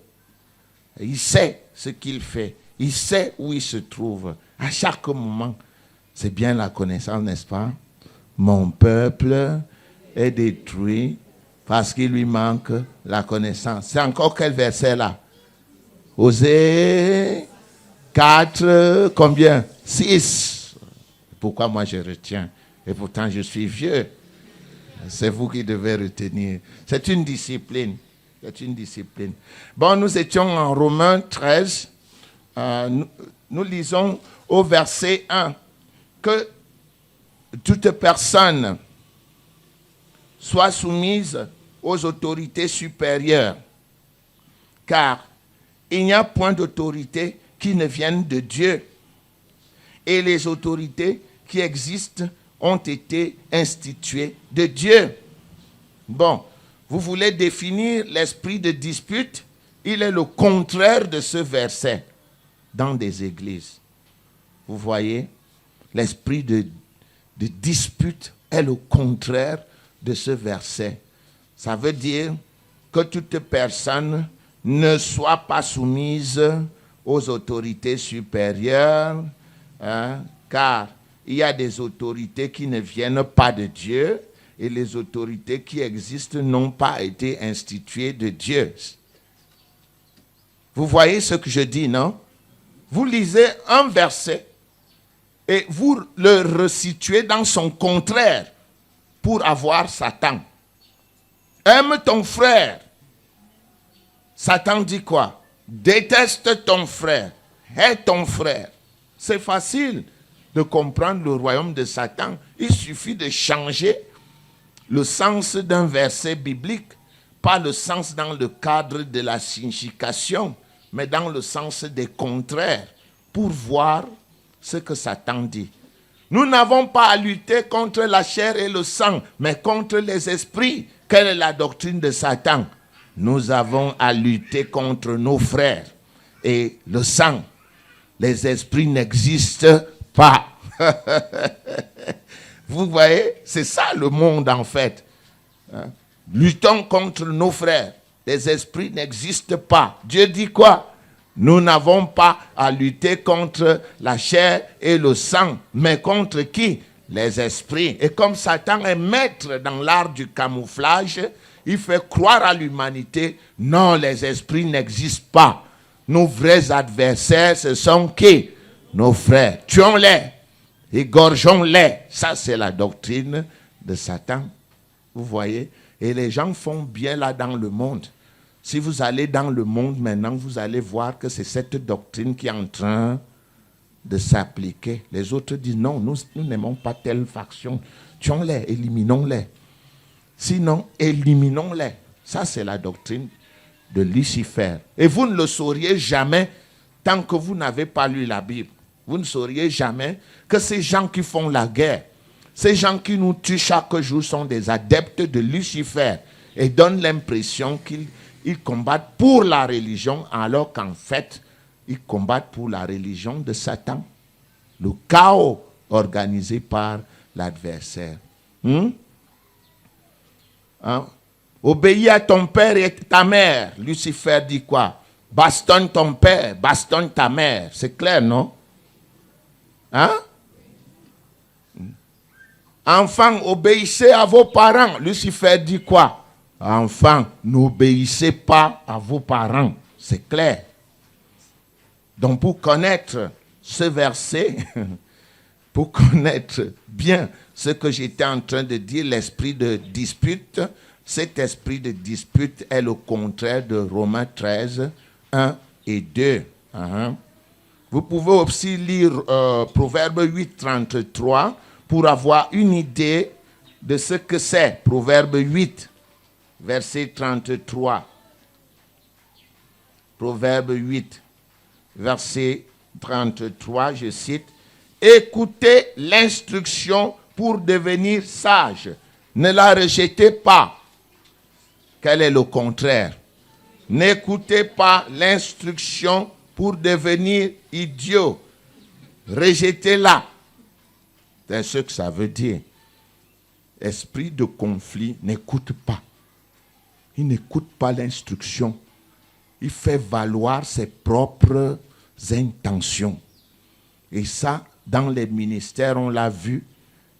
Il sait ce qu'il fait. Il sait où il se trouve. À chaque moment. C'est bien la connaissance, n'est-ce pas? Mon peuple est détruit parce qu'il lui manque la connaissance. C'est encore quel verset là? Osée 4, combien? 6. Pourquoi moi je retiens? Et pourtant je suis vieux. C'est vous qui devez retenir. C'est une discipline. C'est une discipline. Bon, nous étions en Romains 13. Nous lisons au verset 1 que toute personne soit soumise aux autorités supérieures, car il n'y a point d'autorité qui ne vienne de Dieu. Et les autorités qui existent ont été institués de Dieu. Bon, vous voulez définir l'esprit de dispute? Il est le contraire de ce verset dans des églises. Vous voyez, l'esprit de dispute est le contraire de ce verset. Ça veut dire que toute personne ne soit pas soumise aux autorités supérieures, hein, car il y a des autorités qui ne viennent pas de Dieu et les autorités qui existent n'ont pas été instituées de Dieu. Vous voyez ce que je dis, non? Vous lisez un verset et vous le resituez dans son contraire pour avoir Satan. Aime ton frère. Satan dit quoi? Déteste ton frère. Hais ton frère. C'est facile de comprendre le royaume de Satan. Il suffit de changer le sens d'un verset biblique, pas le sens dans le cadre de la signification, mais dans le sens des contraires, pour voir ce que Satan dit. Nous n'avons pas à lutter contre la chair et le sang, mais contre les esprits. Quelle est la doctrine de Satan? Nous avons à lutter contre nos frères et le sang. Les esprits n'existent pas. Vous voyez, c'est ça le monde en fait. Hein? Luttons contre nos frères. Les esprits n'existent pas. Dieu dit quoi? Nous n'avons pas à lutter contre la chair et le sang, mais contre qui? Les esprits. Et comme Satan est maître dans l'art du camouflage, il fait croire à l'humanité, non, les esprits n'existent pas. Nos vrais adversaires, ce sont qui? Nos frères. Tuons-les, égorgeons-les. Ça, c'est la doctrine de Satan. Vous voyez? Et les gens font bien là dans le monde. Si vous allez dans le monde maintenant, vous allez voir que c'est cette doctrine qui est en train de s'appliquer. Les autres disent non, nous n'aimons pas telle faction. Tuons-les, éliminons-les. Sinon, éliminons-les. Ça, c'est la doctrine de Lucifer. Et vous ne le sauriez jamais tant que vous n'avez pas lu la Bible. Vous ne sauriez jamais que ces gens qui font la guerre, ces gens qui nous tuent chaque jour sont des adeptes de Lucifer et donnent l'impression qu'ils combattent pour la religion alors qu'en fait, ils combattent pour la religion de Satan. Le chaos organisé par l'adversaire. Hein? Obéis à ton père et ta mère. Lucifer dit quoi? Bastonne ton père, bastonne ta mère. C'est clair, non? Hein? Enfants, obéissez à vos parents. Lucifer dit quoi? Enfants, n'obéissez pas à vos parents. C'est clair. Donc pour connaître ce verset, pour connaître bien ce que j'étais en train de dire, l'esprit de dispute, cet esprit de dispute est le contraire de Romains 13, 1 et 2. Vous pouvez aussi lire Proverbe 8, 33 pour avoir une idée de ce que c'est. Proverbe 8, verset 33. Proverbe 8, verset 33, je cite. Écoutez l'instruction pour devenir sage. Ne la rejetez pas. Quel est le contraire? N'écoutez pas l'instruction pour devenir idiot. Rejetez-la. C'est ce que ça veut dire. Esprit de conflit n'écoute pas. Il n'écoute pas l'instruction. Il fait valoir ses propres intentions. Et ça, dans les ministères, on l'a vu,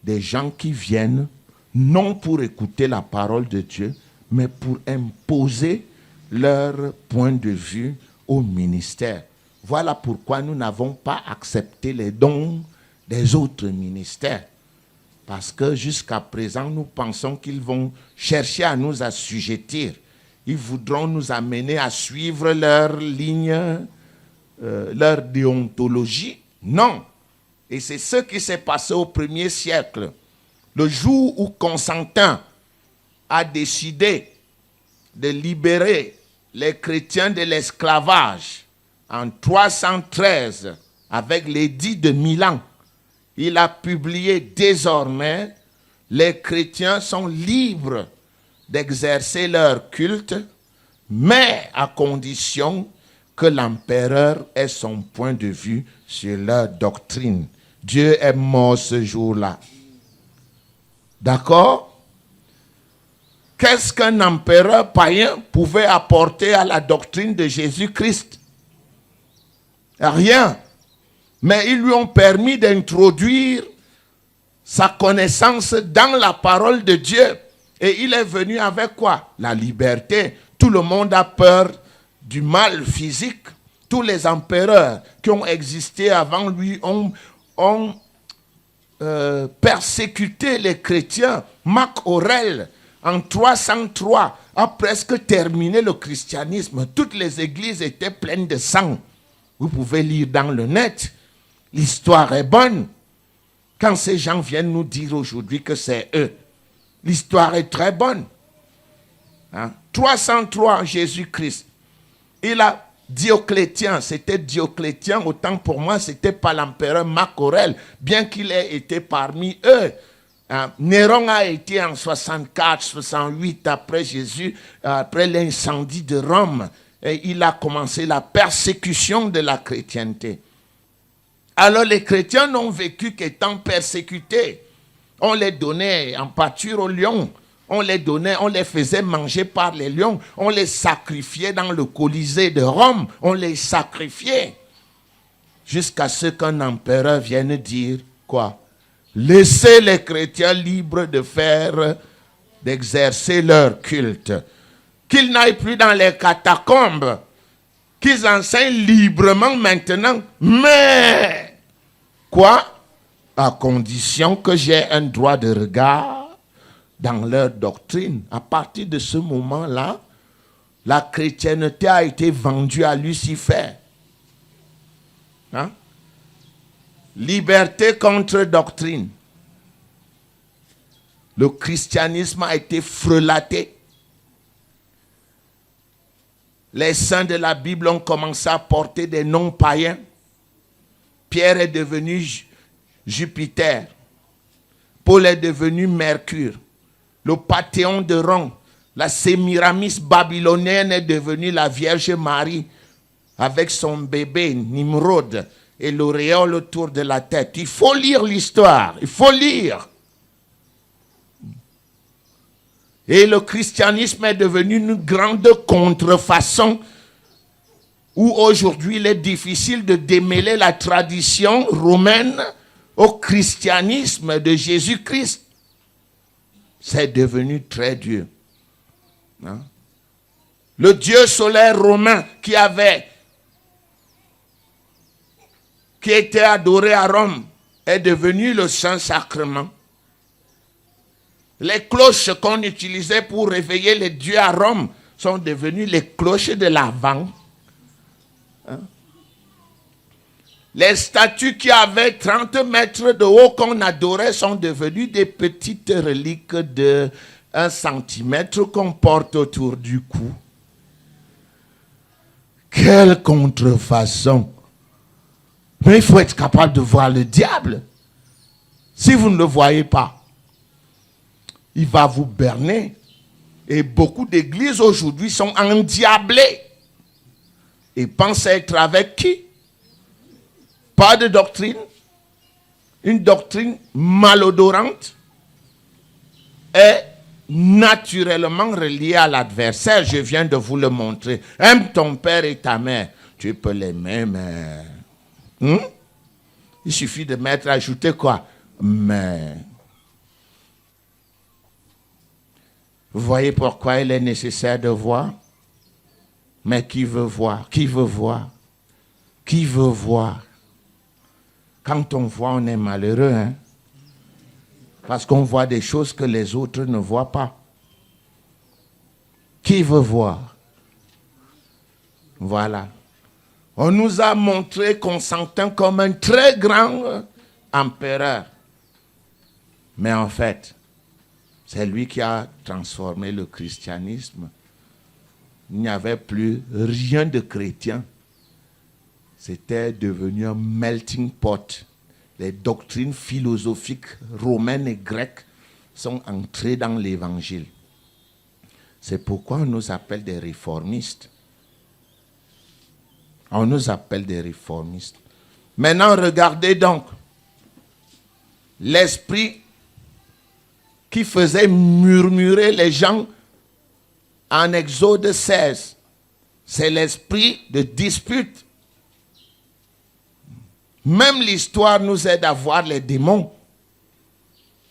des gens qui viennent, non pour écouter la parole de Dieu, mais pour imposer leur point de vue au ministère. Voilà pourquoi nous n'avons pas accepté les dons des autres ministères. Parce que jusqu'à présent, nous pensons qu'ils vont chercher à nous assujettir. Ils voudront nous amener à suivre leur ligne, leur déontologie. Non. Et c'est ce qui s'est passé au 1er siècle. Le jour où Constantin a décidé de libérer les chrétiens de l'esclavage en 313 avec l'édit de Milan, il a publié désormais, les chrétiens sont libres d'exercer leur culte, mais à condition que l'empereur ait son point de vue sur leur doctrine. Dieu est mort ce jour-là. D'accord? Qu'est-ce qu'un empereur païen pouvait apporter à la doctrine de Jésus-Christ? Rien. Mais ils lui ont permis d'introduire sa connaissance dans la parole de Dieu. Et il est venu avec quoi? La liberté. Tout le monde a peur du mal physique. Tous les empereurs qui ont existé avant lui ont persécuté les chrétiens. Marc Aurèle, en 303, a presque terminé le christianisme. Toutes les églises étaient pleines de sang. Vous pouvez lire dans le net. L'histoire est bonne. Quand ces gens viennent nous dire aujourd'hui que c'est eux, l'histoire est très bonne. 303, Jésus-Christ. Il a Dioclétien, c'était Dioclétien, autant pour moi, c'était pas l'empereur Marc Aurèle, bien qu'il ait été parmi eux. Néron a été en 64, 68 après Jésus, après l'incendie de Rome. Et il a commencé la persécution de la chrétienté. Alors les chrétiens n'ont vécu qu'étant persécutés. On les donnait en pâture aux lions. On les faisait manger par les lions. On les sacrifiait dans le Colisée de Rome. On les sacrifiait. Jusqu'à ce qu'un empereur vienne dire quoi? Laissez les chrétiens libres d'exercer leur culte. Qu'ils n'aillent plus dans les catacombes. Qu'ils enseignent librement maintenant. Mais, quoi? À condition que j'ai un droit de regard dans leur doctrine. À partir de ce moment-là, la chrétienté a été vendue à Lucifer. Liberté contre doctrine. Le christianisme a été frelaté. Les saints de la Bible ont commencé à porter des noms païens. Pierre est devenu Jupiter. Paul est devenu Mercure. Le Panthéon de Rome, la Sémiramis babylonienne est devenue la Vierge Marie avec son bébé Nimrod et l'auréole autour de la tête. Il faut lire l'histoire, il faut lire. Et le christianisme est devenu une grande contrefaçon où aujourd'hui il est difficile de démêler la tradition romaine au christianisme de Jésus-Christ. C'est devenu très dur. Le dieu solaire romain qui était adoré à Rome est devenu le Saint-Sacrement. Les cloches qu'on utilisait pour réveiller les dieux à Rome sont devenues les cloches de l'Avent. Les statues qui avaient 30 mètres de haut qu'on adorait sont devenues des petites reliques de 1 centimètre qu'on porte autour du cou. Quelle contrefaçon! Mais il faut être capable de voir le diable. Si vous ne le voyez pas, il va vous berner. Et beaucoup d'églises aujourd'hui sont endiablées. Et pensent être avec qui? Pas de doctrine. Une doctrine malodorante est naturellement reliée à l'adversaire. Je viens de vous le montrer. Aime ton père et ta mère. Tu peux l'aimer, mais... Il suffit de ajouter quoi? Mais... Vous voyez pourquoi il est nécessaire de voir? Mais qui veut voir? Qui veut voir? Qui veut voir? Quand on voit, on est malheureux, hein? Parce qu'on voit des choses que les autres ne voient pas. Qui veut voir? Voilà. On nous a montré Constantin comme un très grand empereur. Mais en fait, c'est lui qui a transformé le christianisme. Il n'y avait plus rien de chrétien. C'était devenu un melting pot. les doctrines philosophiques romaines et grecques sont entrées dans l'évangile. C'est pourquoi on nous appelle des réformistes. On nous appelle des réformistes. Maintenant, regardez donc. L'esprit qui faisait murmurer les gens en Exode 16, c'est l'esprit de dispute. Même l'histoire nous aide à voir les démons.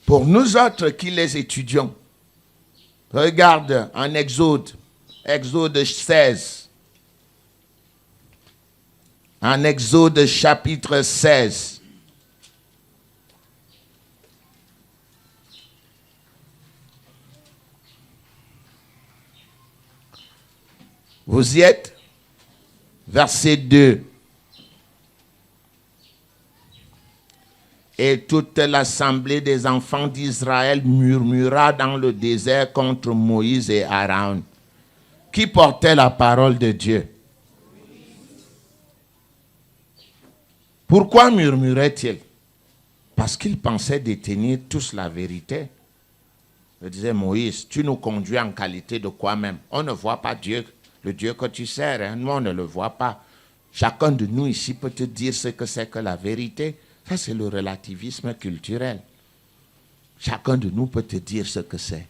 Pour nous autres qui les étudions. Regarde en Exode 16. En Exode chapitre 16. Vous y êtes? Verset 2. Et toute l'assemblée des enfants d'Israël murmura dans le désert contre Moïse et Aaron, qui portaient la parole de Dieu. Pourquoi murmuraient-ils? Parce qu'ils pensaient détenir tous la vérité. Je disais, Moïse, tu nous conduis en qualité de quoi même? On ne voit pas Dieu, le Dieu que tu sers, hein? Nous on ne le voit pas. Chacun de nous ici peut te dire ce que c'est que la vérité. Ça, c'est le relativisme culturel. Chacun de nous peut te dire ce que c'est.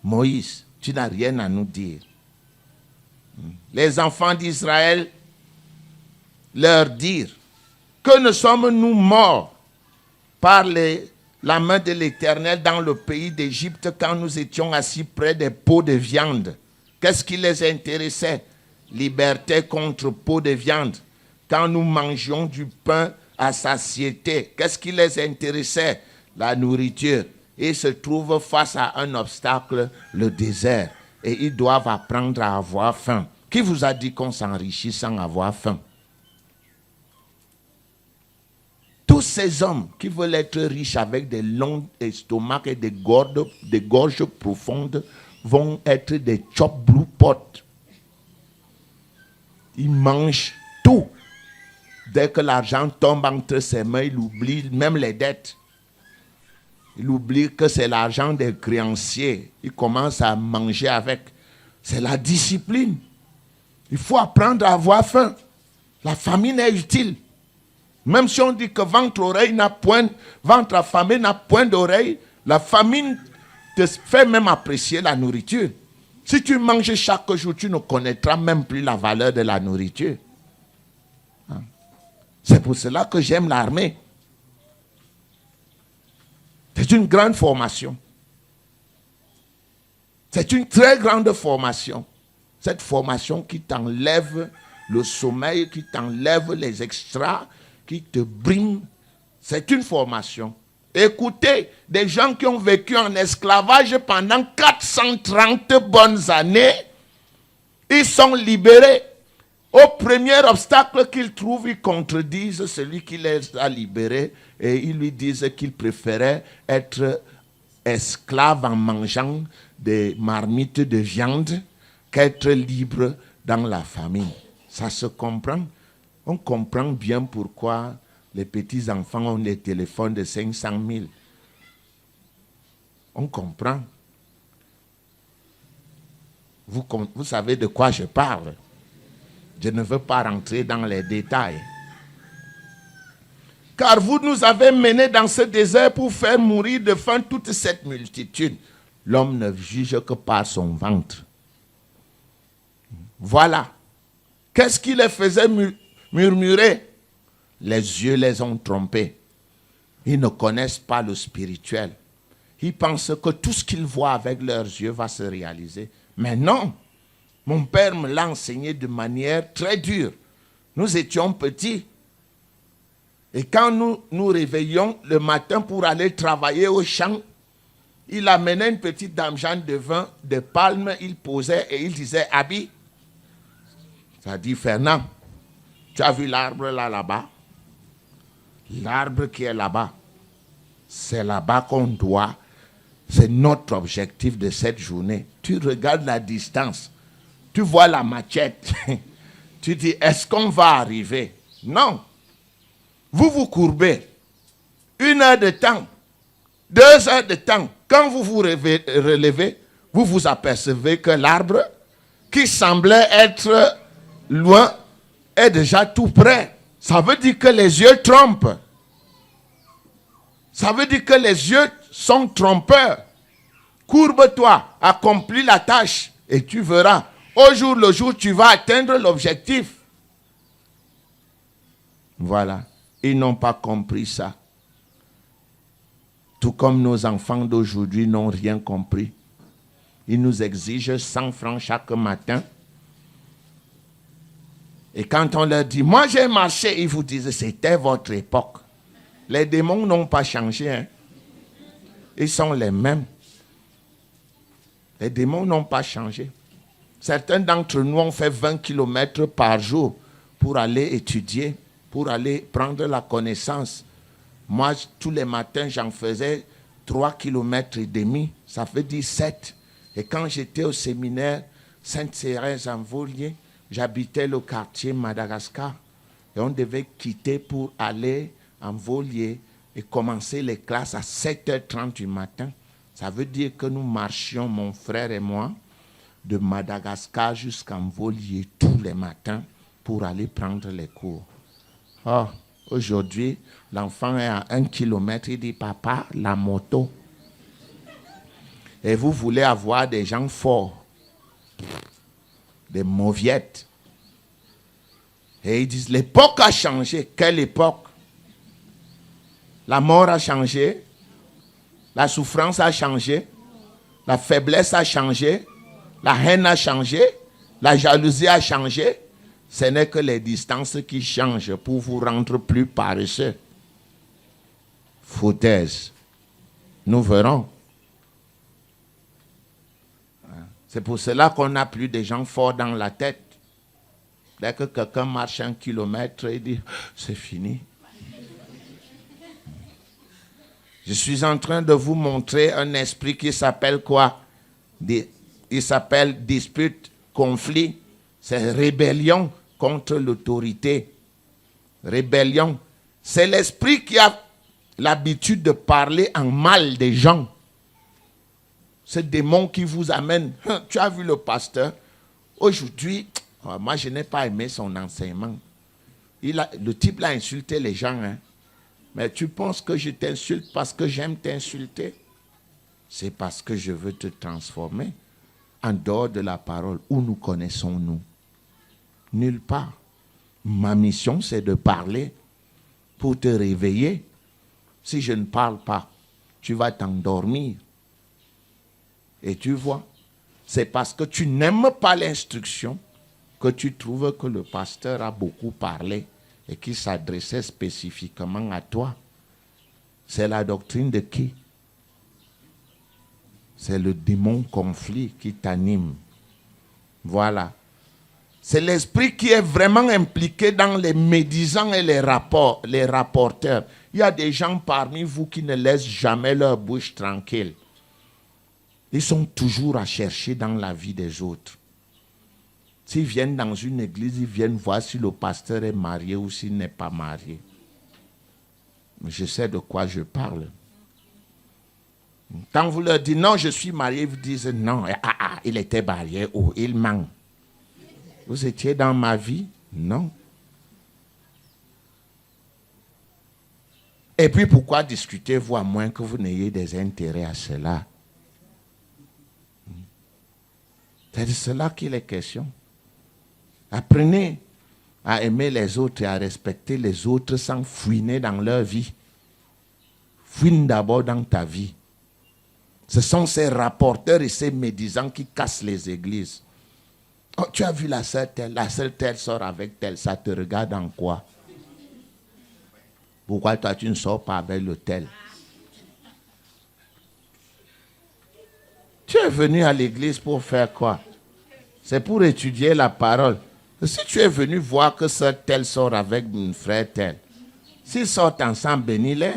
Moïse, tu n'as rien à nous dire. Les enfants d'Israël leur dirent, que ne sommes-nous morts par la main de l'Éternel dans le pays d'Égypte quand nous étions assis près des pots de viande? Qu'est-ce qui les intéressait? Liberté contre pot de viande. Quand nous mangions du pain à satiété, qu'est-ce qui les intéressait? La nourriture. Ils se trouvent face à un obstacle, le désert. Et ils doivent apprendre à avoir faim. Qui vous a dit qu'on s'enrichit sans avoir faim? Tous ces hommes qui veulent être riches avec des longs estomacs et des gorges profondes vont être des chop blue pot. Ils mangent tout. Dès que l'argent tombe entre ses mains, il oublie même les dettes. Il oublie que c'est l'argent des créanciers. Il commence à manger avec. C'est la discipline. Il faut apprendre à avoir faim. La famine est utile. Même si on dit que ventre affamé n'a point d'oreille, la famine te fait même apprécier la nourriture. Si tu manges chaque jour, tu ne connaîtras même plus la valeur de la nourriture. C'est pour cela que j'aime l'armée. C'est une grande formation. C'est une très grande formation. Cette formation qui t'enlève le sommeil, qui t'enlève les extras, qui te brime. C'est une formation. Écoutez, des gens qui ont vécu en esclavage pendant 430 bonnes années, ils sont libérés. Au premier obstacle qu'ils trouvent, ils contredisent celui qui les a libérés et ils lui disent qu'ils préféraient être esclaves en mangeant des marmites de viande qu'être libres dans la famine. Ça se comprend. On comprend bien pourquoi les petits-enfants ont des téléphones de 500 000. On comprend. Vous savez de quoi je parle. Je ne veux pas rentrer dans les détails. Car vous nous avez menés dans ce désert pour faire mourir de faim toute cette multitude. L'homme ne juge que par son ventre. Voilà. Qu'est-ce qui les faisait murmurer? Les yeux les ont trompés. Ils ne connaissent pas le spirituel. Ils pensent que tout ce qu'ils voient avec leurs yeux va se réaliser. Mais non. Mon père me l'a enseigné de manière très dure. Nous étions petits. Et quand nous nous réveillions le matin pour aller travailler au champ, il amenait une petite damjane de vin, de palme, il posait et il disait, Abi, ça dit, Fernand, tu as vu l'arbre là-bas? L'arbre qui est là-bas, c'est là-bas qu'on doit, c'est notre objectif de cette journée. Tu regardes la distance. Tu vois la machette. Tu dis, est-ce qu'on va arriver? Non. Vous vous courbez. 1 heure de temps, 2 heures de temps. Quand vous vous relevez, vous vous apercevez que l'arbre qui semblait être loin est déjà tout près. Ça veut dire que les yeux trompent. Ça veut dire que les yeux sont trompeurs. Courbe-toi, accomplis la tâche et tu verras. Au jour le jour, tu vas atteindre l'objectif. Voilà. Ils n'ont pas compris ça. Tout comme nos enfants d'aujourd'hui n'ont rien compris. Ils nous exigent 100 francs chaque matin. Et quand on leur dit, moi j'ai marché, ils vous disent, c'était votre époque. Les démons n'ont pas changé. Hein. Ils sont les mêmes. Les démons n'ont pas changé. Certains d'entre nous ont fait 20 km par jour pour aller étudier, pour aller prendre la connaissance. Moi, tous les matins, j'en faisais 3 km et demi. Ça fait 17. Et quand j'étais au séminaire Sainte-Thérèse en Volier, j'habitais le quartier Madagascar. Et on devait quitter pour aller en Volier et commencer les classes à 7h30 du matin. Ça veut dire que nous marchions, mon frère et moi, de Madagascar jusqu'en Volier tous les matins pour aller prendre les cours. Oh, aujourd'hui, l'enfant est à 1 kilomètre, il dit, papa, la moto. Et vous voulez avoir des gens forts, des mauviettes. Et ils disent, l'époque a changé. Quelle époque? La mort a changé. La souffrance a changé. La faiblesse a changé. La haine a changé. La jalousie a changé. Ce n'est que les distances qui changent pour vous rendre plus paresseux. Foutaise. Nous verrons. C'est pour cela qu'on n'a plus de gens forts dans la tête. Dès que quelqu'un marche 1 kilomètre, il dit, c'est fini. Je suis en train de vous montrer un esprit qui s'appelle quoi? Il s'appelle dispute, conflit. C'est rébellion contre l'autorité. Rébellion. C'est l'esprit qui a l'habitude de parler en mal des gens. Ce démon qui vous amène. Tu as vu le pasteur? Aujourd'hui, moi je n'ai pas aimé son enseignement. Le type l'a insulté les gens. Hein. Mais tu penses que je t'insulte parce que j'aime t'insulter? C'est parce que je veux te transformer. En dehors de la parole, où nous connaissons-nous? Nulle part. Ma mission, c'est de parler pour te réveiller. Si je ne parle pas, tu vas t'endormir. Et tu vois, c'est parce que tu n'aimes pas l'instruction que tu trouves que le pasteur a beaucoup parlé et qu'il s'adressait spécifiquement à toi. C'est la doctrine de qui? C'est le démon conflit qui t'anime. Voilà. C'est l'esprit qui est vraiment impliqué dans les médisants et les rapporteurs. Il y a des gens parmi vous qui ne laissent jamais leur bouche tranquille. Ils sont toujours à chercher dans la vie des autres. S'ils viennent dans une église, ils viennent voir si le pasteur est marié ou s'il n'est pas marié. Je sais de quoi je parle. Quand vous leur dites non, je suis marié, vous disent non, il était marié ou il ment. Vous étiez dans ma vie? Non. Et puis pourquoi discutez-vous à moins que vous n'ayez des intérêts à cela? C'est de cela qu'il est question. Apprenez à aimer les autres et à respecter les autres sans fouiner dans leur vie. Fouine d'abord dans ta vie. Ce sont ces rapporteurs et ces médisants qui cassent les églises. Oh, tu as vu la sœur telle sort avec telle, ça te regarde en quoi? Pourquoi toi tu ne sors pas avec le tel? Tu es venu à l'église pour faire quoi? C'est pour étudier la parole. Si tu es venu voir que sœur tel sort avec mon frère tel, s'ils sortent ensemble, bénis-les.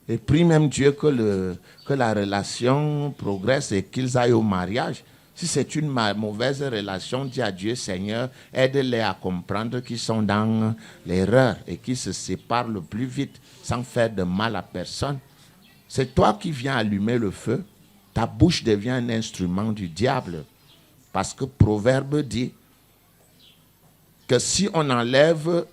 Et prie même Dieu que la relation progresse et qu'ils aillent au mariage. Si c'est une mauvaise relation, dis à Dieu, Seigneur, aide-les à comprendre qu'ils sont dans l'erreur et qu'ils se séparent le plus vite sans faire de mal à personne. C'est toi qui viens allumer le feu. Ta bouche devient un instrument du diable. Parce que Proverbe dit que si on enlève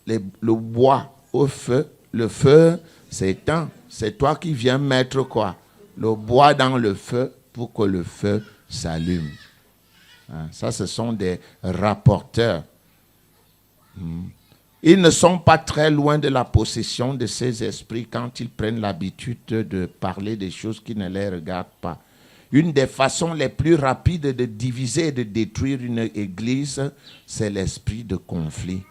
le bois au feu, le feu s'éteint. C'est toi qui viens mettre quoi? Le bois dans le feu pour que le feu s'allume. Ça, ce sont des rapporteurs. Ils ne sont pas très loin de la possession de ces esprits quand ils prennent l'habitude de parler des choses qui ne les regardent pas. Une des façons les plus rapides de diviser et de détruire une église, c'est l'esprit de conflit.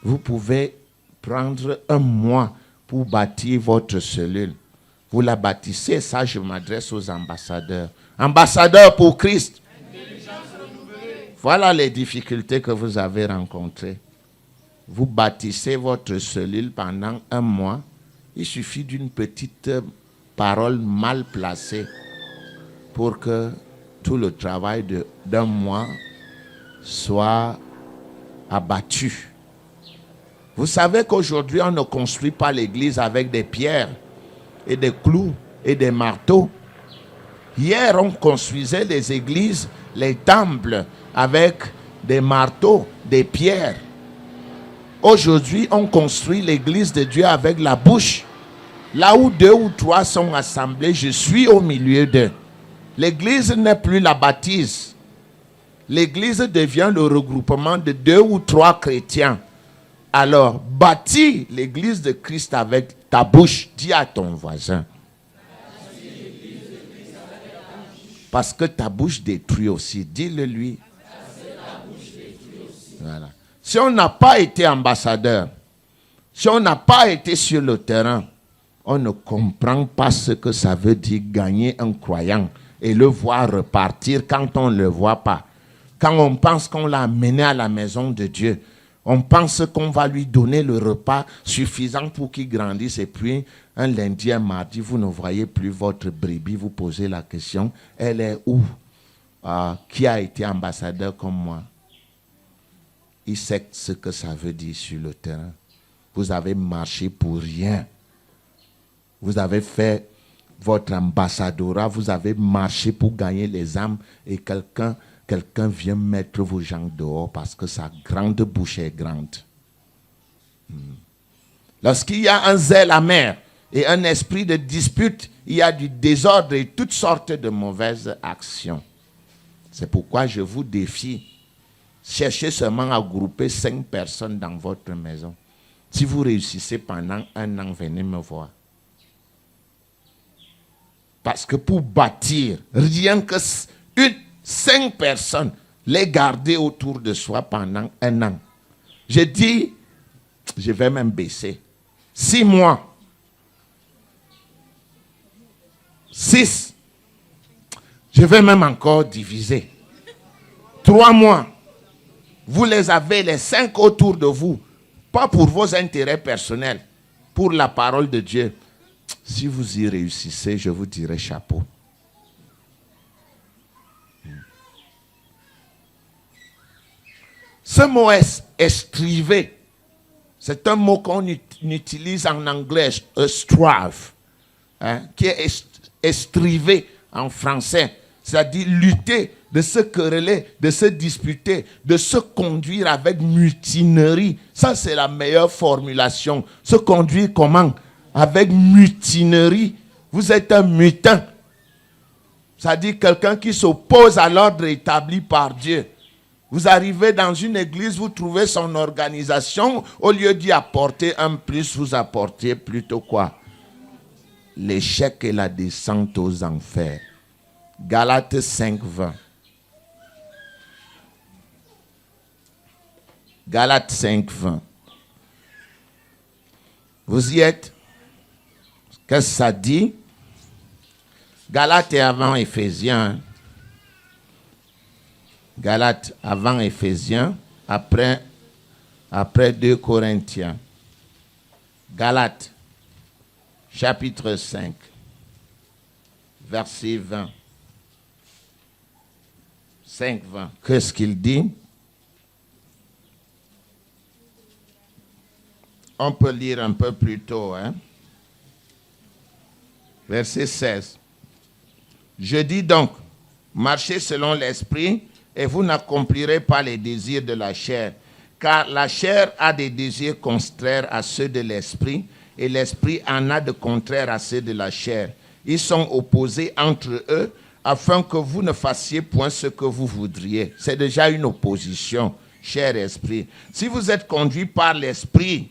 Vous pouvez prendre un mois pour bâtir votre cellule. Vous la bâtissez, ça je m'adresse aux ambassadeurs. Ambassadeurs pour Christ. Voilà les difficultés que vous avez rencontrées. Vous bâtissez votre cellule pendant un mois. Il suffit d'une petite parole mal placée pour que tout le travail d'un mois soit abattu. Vous savez qu'aujourd'hui, on ne construit pas l'église avec des pierres et des clous et des marteaux. Hier, on construisait les églises, les temples avec des marteaux, des pierres. Aujourd'hui, on construit l'église de Dieu avec la bouche. Là où 2 ou 3 sont assemblés, je suis au milieu d'eux. L'église n'est plus la bâtisse. L'église devient le regroupement de 2 ou 3 chrétiens. Alors, bâtis l'église de Christ avec ta bouche. Dis à ton voisin. Parce que ta bouche détruit aussi. Dis-le lui. Voilà. Si on n'a pas été ambassadeur, si on n'a pas été sur le terrain, on ne comprend pas ce que ça veut dire gagner un croyant et le voir repartir quand on ne le voit pas. Quand on pense qu'on l'a amené à la maison de Dieu, on pense qu'on va lui donner le repas suffisant pour qu'il grandisse et puis un lundi, un mardi, vous ne voyez plus votre brebis, vous posez la question, elle est où? Qui a été ambassadeur comme moi? Il sait ce que ça veut dire sur le terrain. Vous avez marché pour rien. Vous avez fait votre ambassadeurat, vous avez marché pour gagner les âmes et quelqu'un vient mettre vos gens dehors parce que sa grande bouche est grande. Lorsqu'il y a un zèle amer et un esprit de dispute, il y a du désordre et toutes sortes de mauvaises actions. C'est pourquoi je vous défie. Cherchez seulement à grouper 5 personnes dans votre maison. Si vous réussissez pendant 1 an, venez me voir. Parce que pour bâtir, rien que 5 personnes, les garder autour de soi pendant 1 an. Je dis, je vais même baisser. 6 mois. 6. Je vais même encore diviser. 3 mois. Vous les avez, les 5 autour de vous. Pas pour vos intérêts personnels. Pour la parole de Dieu. Si vous y réussissez, je vous dirai chapeau. Ce mot estriver, c'est un mot qu'on utilise en anglais, strive, qui est estriver en français, c'est-à-dire lutter, de se quereller, de se disputer, de se conduire avec mutinerie. Ça, c'est la meilleure formulation. Se conduire comment? Avec mutinerie. Vous êtes un mutin. C'est-à-dire quelqu'un qui s'oppose à l'ordre établi par Dieu. Vous arrivez dans une église, vous trouvez son organisation, au lieu d'y apporter un plus, vous apportez plutôt quoi? L'échec et la descente aux enfers. Galates 5, 20. Galates 5, 20. Vous y êtes? Qu'est-ce que ça dit? Galates est avant Éphésiens. Galates avant Éphésiens, après 2 Corinthiens. Galates, chapitre 5, verset 20. 5, 20. Qu'est-ce qu'il dit? On peut lire un peu plus tôt. Hein? Verset 16. Je dis donc, marchez selon l'esprit et vous n'accomplirez pas les désirs de la chair. Car la chair a des désirs contraires à ceux de l'esprit et l'esprit en a de contraires à ceux de la chair. Ils sont opposés entre eux afin que vous ne fassiez point ce que vous voudriez. C'est déjà une opposition, cher esprit. Si vous êtes conduit par l'esprit,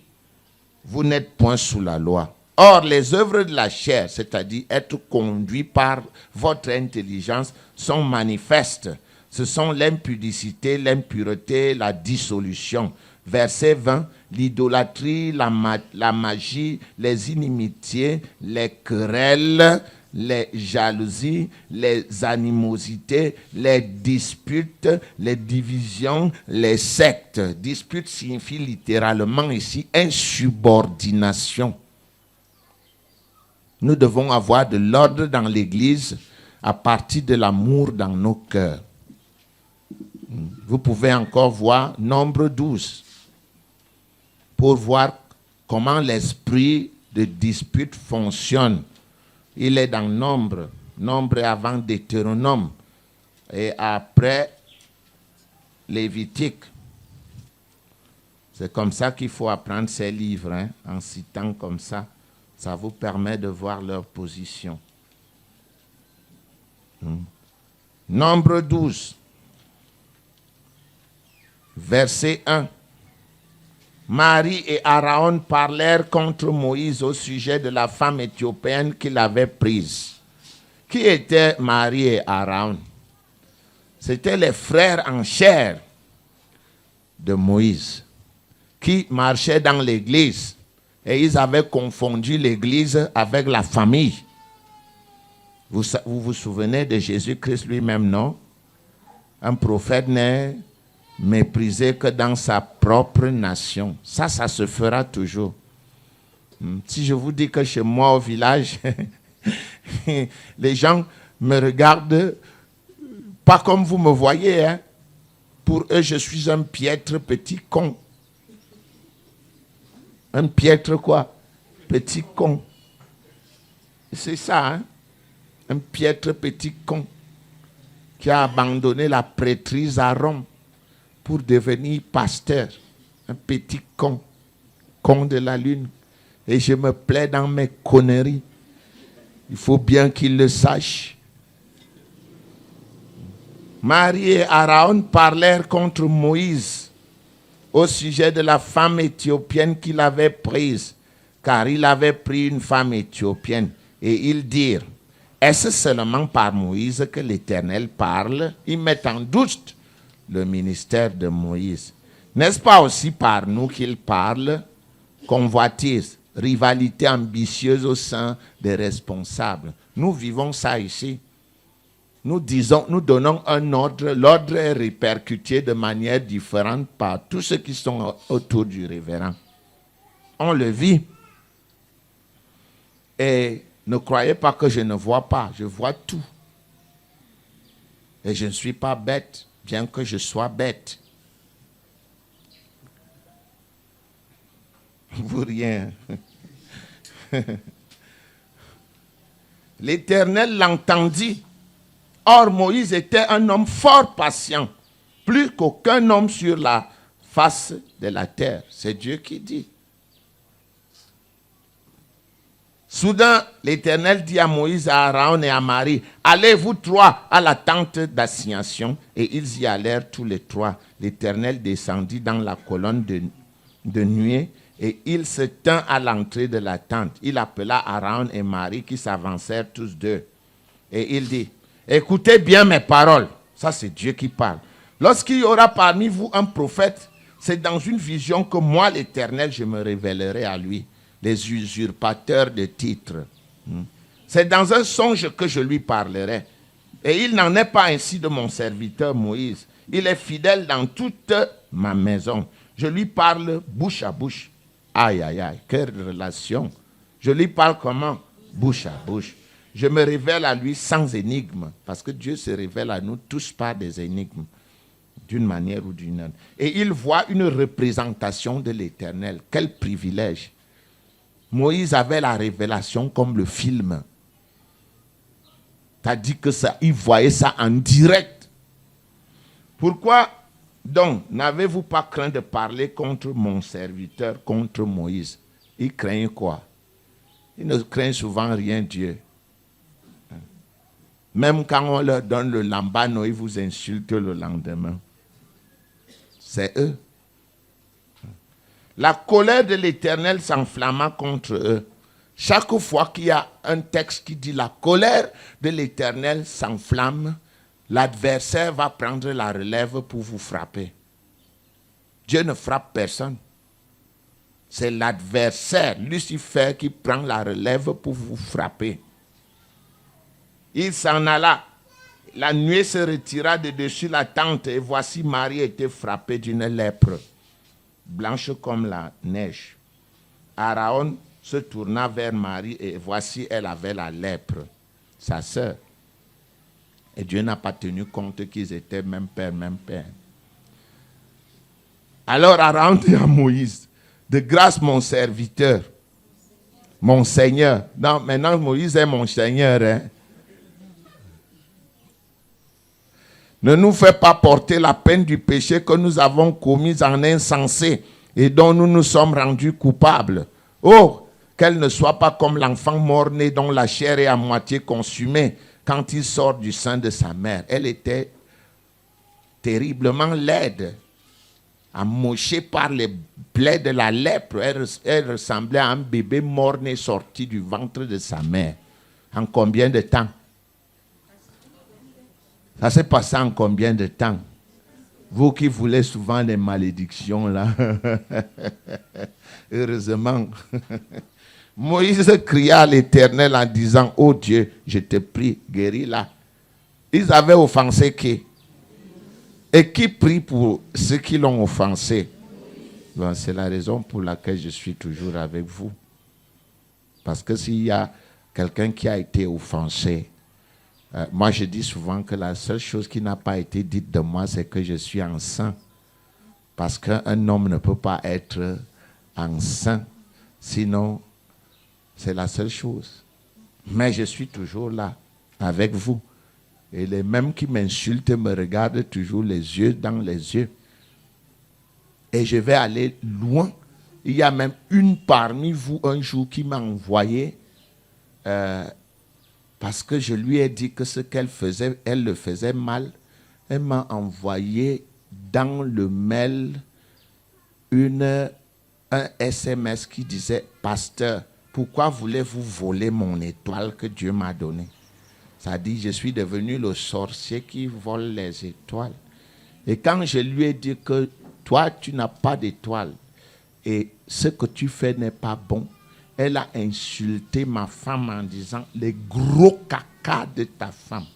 vous n'êtes point sous la loi. Or, les œuvres de la chair, c'est-à-dire être conduit par votre intelligence, sont manifestes. Ce sont l'impudicité, l'impureté, la dissolution. Verset 20, l'idolâtrie, la magie, les inimitiés, les querelles, les jalousies, les animosités, les disputes, les divisions, les sectes. Dispute signifie littéralement ici insubordination. Nous devons avoir de l'ordre dans l'Église à partir de l'amour dans nos cœurs. Vous pouvez encore voir Nombre 12 pour voir comment l'esprit de dispute fonctionne. Il est dans Nombre avant Deutéronome et après Lévitique. C'est comme ça qu'il faut apprendre ces livres, hein, en citant comme ça. Ça vous permet de voir leur position. Nombre 12, verset 1. Marie et Aaron parlèrent contre Moïse au sujet de la femme éthiopienne qu'il avait prise. Qui étaient Marie et Aaron? C'étaient les frères en chair de Moïse qui marchaient dans l'église et ils avaient confondu l'église avec la famille. Vous vous souvenez de Jésus-Christ lui-même, non? Un prophète n'est méprisé que dans sa propre nation. Ça se fera toujours. Si je vous dis que chez moi au village, les gens me regardent pas comme vous me voyez. Hein. Pour eux, je suis un piètre petit con. Un piètre quoi? Petit con. C'est ça, hein? Un piètre petit con qui a abandonné la prêtrise à Rome pour devenir pasteur. Un petit con. Con de la lune. Et je me plais dans mes conneries. Il faut bien qu'il le sache. Marie et Aaron parlèrent contre Moïse au sujet de la femme éthiopienne qu'il avait prise, car il avait pris une femme éthiopienne. Et ils dirent, est-ce seulement par Moïse que l'Éternel parle? Ils mettent en doute le ministère de Moïse. N'est-ce pas aussi par nous qu'il parle? Convoitise, rivalité ambitieuse au sein des responsables. Nous vivons ça ici. Nous donnons un ordre, l'ordre est répercuté de manière différente par tous ceux qui sont autour du révérend. On le vit. Et ne croyez pas que je ne vois pas, je vois tout. Et je ne suis pas bête, bien que je sois bête. Vous rien. L'Éternel l'entendit. Or, Moïse était un homme fort patient, plus qu'aucun homme sur la face de la terre. C'est Dieu qui dit. Soudain, l'Éternel dit à Moïse, à Aaron et à Marie, allez vous trois à la tente d'assignation. Et ils y allèrent tous les trois. L'Éternel descendit dans la colonne de nuée et il se tint à l'entrée de la tente. Il appela Aaron et Marie qui s'avancèrent tous deux. Et il dit, écoutez bien mes paroles. Ça, c'est Dieu qui parle. Lorsqu'il y aura parmi vous un prophète, c'est dans une vision que moi, l'Éternel, je me révélerai à lui. Les usurpateurs de titres. C'est dans un songe que je lui parlerai. Et il n'en est pas ainsi de mon serviteur Moïse. Il est fidèle dans toute ma maison. Je lui parle bouche à bouche. Aïe, aïe, aïe, quelle relation. Je lui parle comment? Bouche à bouche. Je me révèle à lui sans énigme, parce que Dieu se révèle à nous tous par des énigmes, d'une manière ou d'une autre. Et il voit une représentation de l'Éternel. Quel privilège! Moïse avait la révélation comme le film. C'est-à-dire que ça, il voyait ça en direct. Pourquoi donc n'avez-vous pas craint de parler contre mon serviteur, contre Moïse? Il craignent quoi? Il ne craint souvent rien, Dieu. Même quand on leur donne le lambano, ils vous insultent le lendemain. C'est eux. La colère de l'Éternel s'enflamma contre eux. Chaque fois qu'il y a un texte qui dit la colère de l'Éternel s'enflamme, l'adversaire va prendre la relève pour vous frapper. Dieu ne frappe personne. C'est l'adversaire, Lucifer, qui prend la relève pour vous frapper. Il s'en alla. La nuée se retira de dessus la tente et voici Marie était frappée d'une lèpre, blanche comme la neige. Aaron se tourna vers Marie et voici elle avait la lèpre, sa sœur. Et Dieu n'a pas tenu compte qu'ils étaient même père, même père. Alors Aaron dit à Moïse, de grâce mon serviteur, mon Seigneur. Non, maintenant Moïse est mon Seigneur, hein. Ne nous fais pas porter la peine du péché que nous avons commis en insensé et dont nous nous sommes rendus coupables. Oh, qu'elle ne soit pas comme l'enfant mort-né dont la chair est à moitié consumée quand il sort du sein de sa mère. Elle était terriblement laide, amochée par les plaies de la lèpre. Elle ressemblait à un bébé mort-né sorti du ventre de sa mère. En combien de temps? Ça s'est passé en combien de temps? Vous qui voulez souvent les malédictions, là. Heureusement. Moïse cria à l'Éternel en disant, oh Dieu, je te prie, guéris-la. Ils avaient offensé qui? Et qui prie pour ceux qui l'ont offensé? Bon, c'est la raison pour laquelle je suis toujours avec vous. Parce que s'il y a quelqu'un qui a été offensé, moi, je dis souvent que la seule chose qui n'a pas été dite de moi, c'est que je suis enceint. Parce qu'un homme ne peut pas être enceint. Sinon, c'est la seule chose. Mais je suis toujours là, avec vous. Et les mêmes qui m'insultent me regardent toujours les yeux dans les yeux. Et je vais aller loin. Il y a même une parmi vous un jour qui m'a envoyé... parce que je lui ai dit que ce qu'elle faisait, elle le faisait mal. Elle m'a envoyé dans le mail un SMS qui disait « Pasteur, pourquoi voulez-vous voler mon étoile que Dieu m'a donnée ?» Ça dit « Je suis devenu le sorcier qui vole les étoiles. » Et quand je lui ai dit que toi, tu n'as pas d'étoile et ce que tu fais n'est pas bon, elle a insulté ma femme en disant « les gros caca de ta femme ».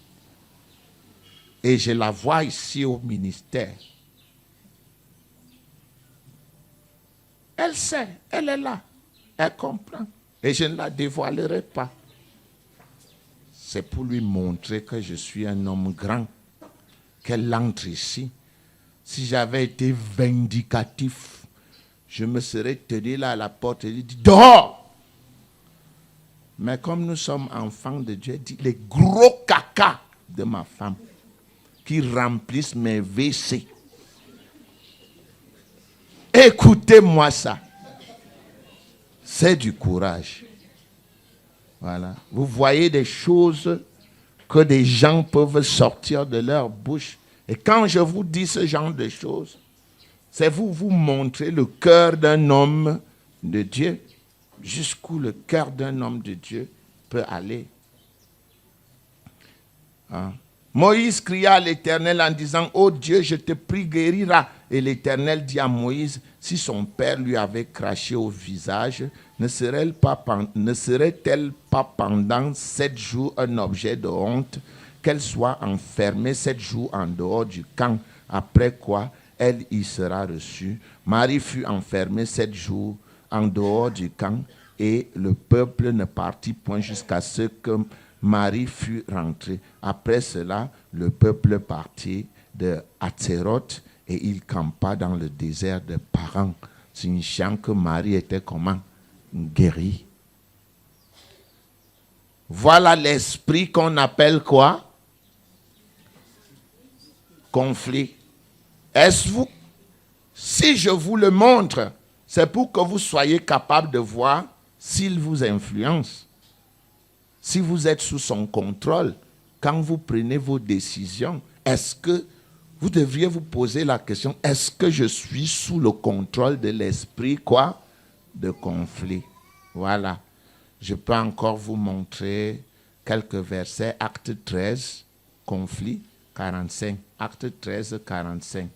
Et je la vois ici au ministère. Elle sait, elle est là, elle comprend. Et je ne la dévoilerai pas. C'est pour lui montrer que je suis un homme grand, qu'elle entre ici. Si j'avais été vindicatif, je me serais tenu là à la porte et dit « dehors !» Mais comme nous sommes enfants de Dieu, dit les gros caca de ma femme qui remplissent mes WC. Écoutez-moi ça. C'est du courage. Voilà. Vous voyez des choses que des gens peuvent sortir de leur bouche. Et quand je vous dis ce genre de choses, c'est vous montrer le cœur d'un homme de Dieu. Jusqu'où le cœur d'un homme de Dieu peut aller. Hein? Moïse cria à l'Éternel en disant, « Oh Dieu, je te prie, guérira. » Et l'Éternel dit à Moïse, si son père lui avait craché au visage, ne serait-elle pas pendant 7 jours un objet de honte, qu'elle soit enfermée 7 jours en dehors du camp, après quoi elle y sera reçue. Marie fut enfermée 7 jours en dehors du camp, et le peuple ne partit point jusqu'à ce que Marie fut rentrée. Après cela, le peuple partit de Hatzeroth et il campa dans le désert de Paran, signifiant que Marie était comment? Guérie. Voilà l'esprit qu'on appelle quoi? Conflit. Est-ce vous? Si je vous le montre, c'est pour que vous soyez capable de voir s'il vous influence. Si vous êtes sous son contrôle, quand vous prenez vos décisions, est-ce que vous devriez vous poser la question, est-ce que je suis sous le contrôle de l'esprit quoi? De conflit. Voilà. Je peux encore vous montrer quelques versets. Acte 13, conflit 45. Acte 13, 45.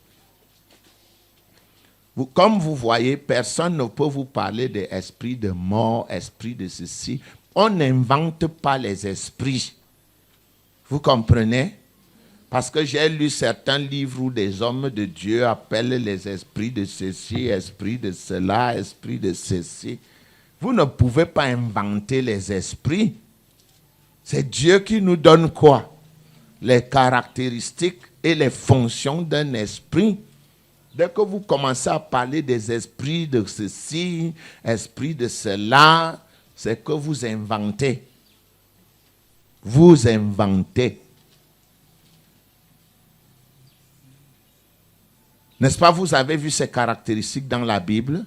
Comme vous voyez, personne ne peut vous parler d'esprit de mort, esprit de ceci. On n'invente pas les esprits. Vous comprenez? Parce que j'ai lu certains livres où des hommes de Dieu appellent les esprits de ceci, esprits de cela, esprits de ceci. Vous ne pouvez pas inventer les esprits. C'est Dieu qui nous donne quoi? Les caractéristiques et les fonctions d'un esprit. Dès que vous commencez à parler des esprits de ceci, esprits de cela, c'est que vous inventez. Vous inventez. N'est-ce pas, vous avez vu ces caractéristiques dans la Bible?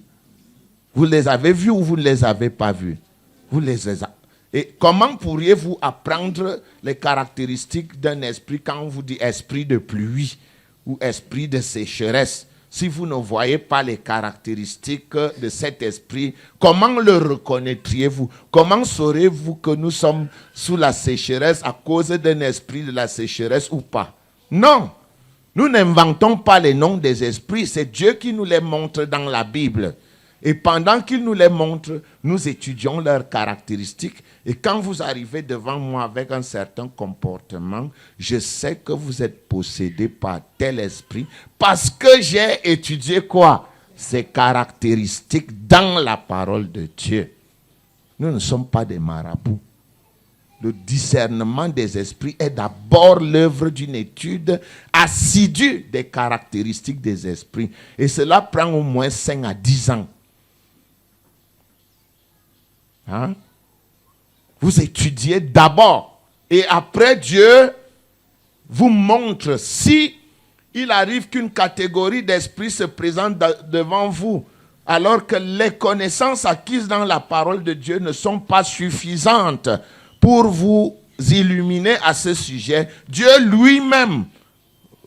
Vous les avez vues ou vous ne les avez pas vues? Vous les avez. Et comment pourriez-vous apprendre les caractéristiques d'un esprit quand on vous dit esprit de pluie ou esprit de sécheresse? Si vous ne voyez pas les caractéristiques de cet esprit, comment le reconnaîtriez-vous? Comment saurez-vous que nous sommes sous la sécheresse à cause d'un esprit de la sécheresse ou pas? Non! Nous n'inventons pas les noms des esprits, c'est Dieu qui nous les montre dans la Bible. Et pendant qu'il nous les montre, nous étudions leurs caractéristiques. Et quand vous arrivez devant moi avec un certain comportement, je sais que vous êtes possédé par tel esprit parce que j'ai étudié quoi? Ces caractéristiques dans la parole de Dieu. Nous ne sommes pas des marabouts. Le discernement des esprits est d'abord l'œuvre d'une étude assidue des caractéristiques des esprits. Et cela prend au moins 5 à 10 ans. Hein? Vous étudiez d'abord. Et après, Dieu vous montre si il arrive qu'une catégorie d'esprits se présente devant vous, alors que les connaissances acquises dans la parole de Dieu ne sont pas suffisantes pour vous illuminer à ce sujet, Dieu lui-même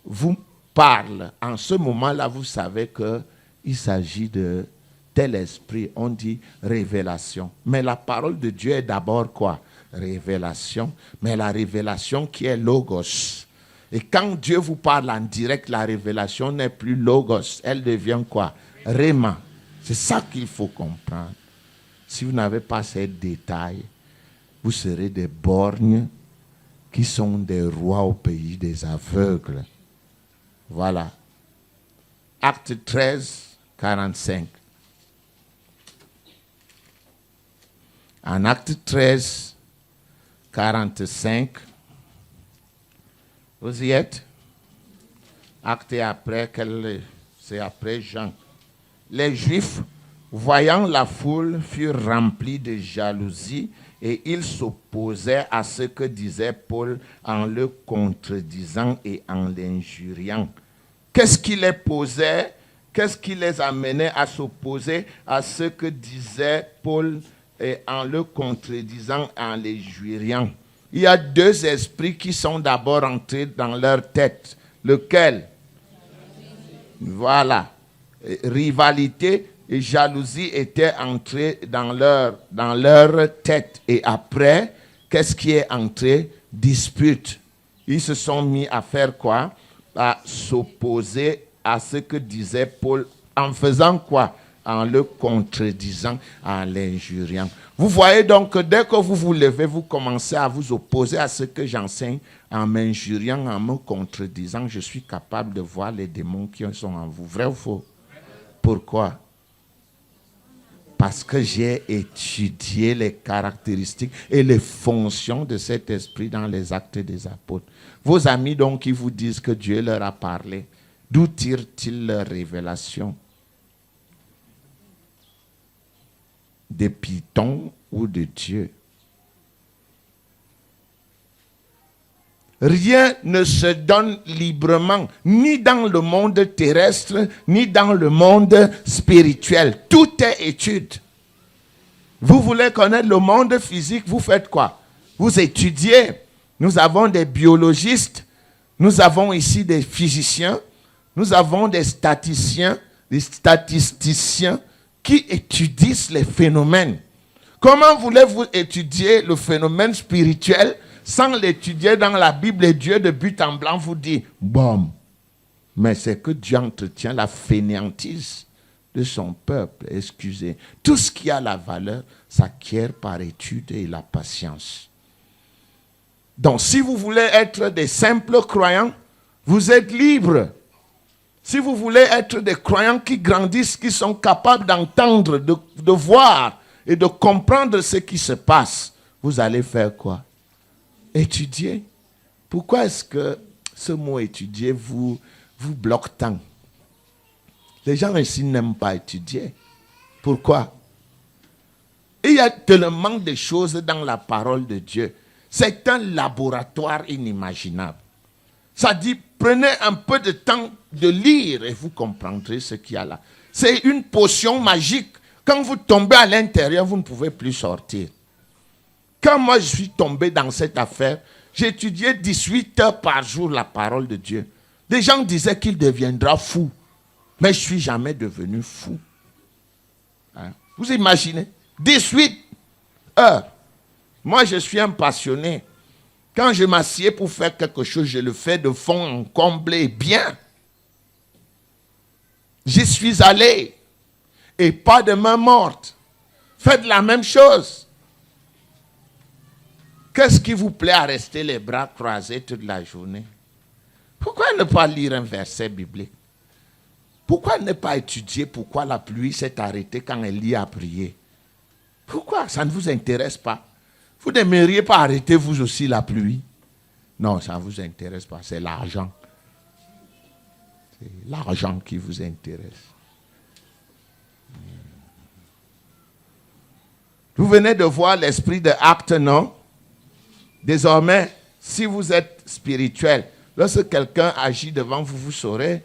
vous parle. En ce moment-là, vous savez qu'il s'agit de tel esprit. On dit révélation. Mais la parole de Dieu est d'abord quoi? Révélation. Mais la révélation qui est logos. Et quand Dieu vous parle en direct, la révélation n'est plus logos. Elle devient quoi? Réma. C'est ça qu'il faut comprendre. Si vous n'avez pas ces détails, vous serez des borgnes qui sont des rois au pays des aveugles. Voilà. Acte 13, 45. En acte 13, 45, vous y êtes? Acte après, c'est après Jean. Les Juifs, voyant la foule, furent remplis de jalousie et ils s'opposaient à ce que disait Paul en le contredisant et en l'injuriant. Qu'est-ce qui les posait? Qu'est-ce qui les amenait à s'opposer à ce que disait Paul et en le contredisant, en l'injuriant? Il y a 2 esprits qui sont d'abord entrés dans leur tête. Lequel? Voilà. Rivalité et jalousie étaient entrés dans leur tête. Et après, qu'est-ce qui est entré? Dispute. Ils se sont mis à faire quoi? À s'opposer à ce que disait Paul. En faisant quoi? En le contredisant, en l'injuriant. Vous voyez donc que dès que vous vous levez, vous commencez à vous opposer à ce que j'enseigne, en m'injuriant, en me contredisant. Je suis capable de voir les démons qui sont en vous. Vrai ou faux? Pourquoi? parce que j'ai étudié les caractéristiques et les fonctions de cet esprit dans les Actes des Apôtres. Vos amis donc qui vous disent que Dieu leur a parlé, d'où tirent-ils leur révélation? Des pitons ou de Dieu? Rien ne se donne librement, ni dans le monde terrestre, ni dans le monde spirituel. Tout est étude. Vous voulez connaître le monde physique, vous faites quoi? Vous étudiez. Nous avons des biologistes, nous avons ici des physiciens, nous avons des statisticiens qui étudient les phénomènes. Comment voulez-vous étudier le phénomène spirituel sans l'étudier dans la Bible et Dieu de but en blanc vous dit, bon, mais c'est que Dieu entretient la fainéantise de son peuple, excusez. Tout ce qui a la valeur s'acquiert par étude et la patience. Donc si vous voulez être des simples croyants, vous êtes libres. Si vous voulez être des croyants qui grandissent, qui sont capables d'entendre, de voir et de comprendre ce qui se passe, vous allez faire quoi? Étudier. Pourquoi est-ce que ce mot étudier vous bloque tant? Les gens ici n'aiment pas étudier. Pourquoi? Il y a tellement de choses dans la parole de Dieu. C'est un laboratoire inimaginable. Ça dit, prenez un peu de temps de lire et vous comprendrez ce qu'il y a là. C'est une potion magique. Quand vous tombez à l'intérieur, vous ne pouvez plus sortir. Quand moi je suis tombé dans cette affaire, j'étudiais 18 heures par jour la parole de Dieu. Des gens disaient qu'il deviendra fou. Mais je ne suis jamais devenu fou. Hein? Vous imaginez? 18 heures. Moi, je suis un passionné. Quand je m'assieds pour faire quelque chose, je le fais de fond en comble et bien. J'y suis allé. Et pas de main morte. Faites la même chose. Qu'est-ce qui vous plaît à rester les bras croisés toute la journée? Pourquoi ne pas lire un verset biblique? Pourquoi ne pas étudier pourquoi la pluie s'est arrêtée quand Élie a prié? Pourquoi? Ça ne vous intéresse pas? Vous n'aimeriez pas arrêter vous aussi la pluie? Non, ça ne vous intéresse pas, c'est l'argent. C'est l'argent qui vous intéresse. Vous venez de voir l'esprit de Acte, non? Désormais, si vous êtes spirituel, lorsque quelqu'un agit devant vous, vous saurez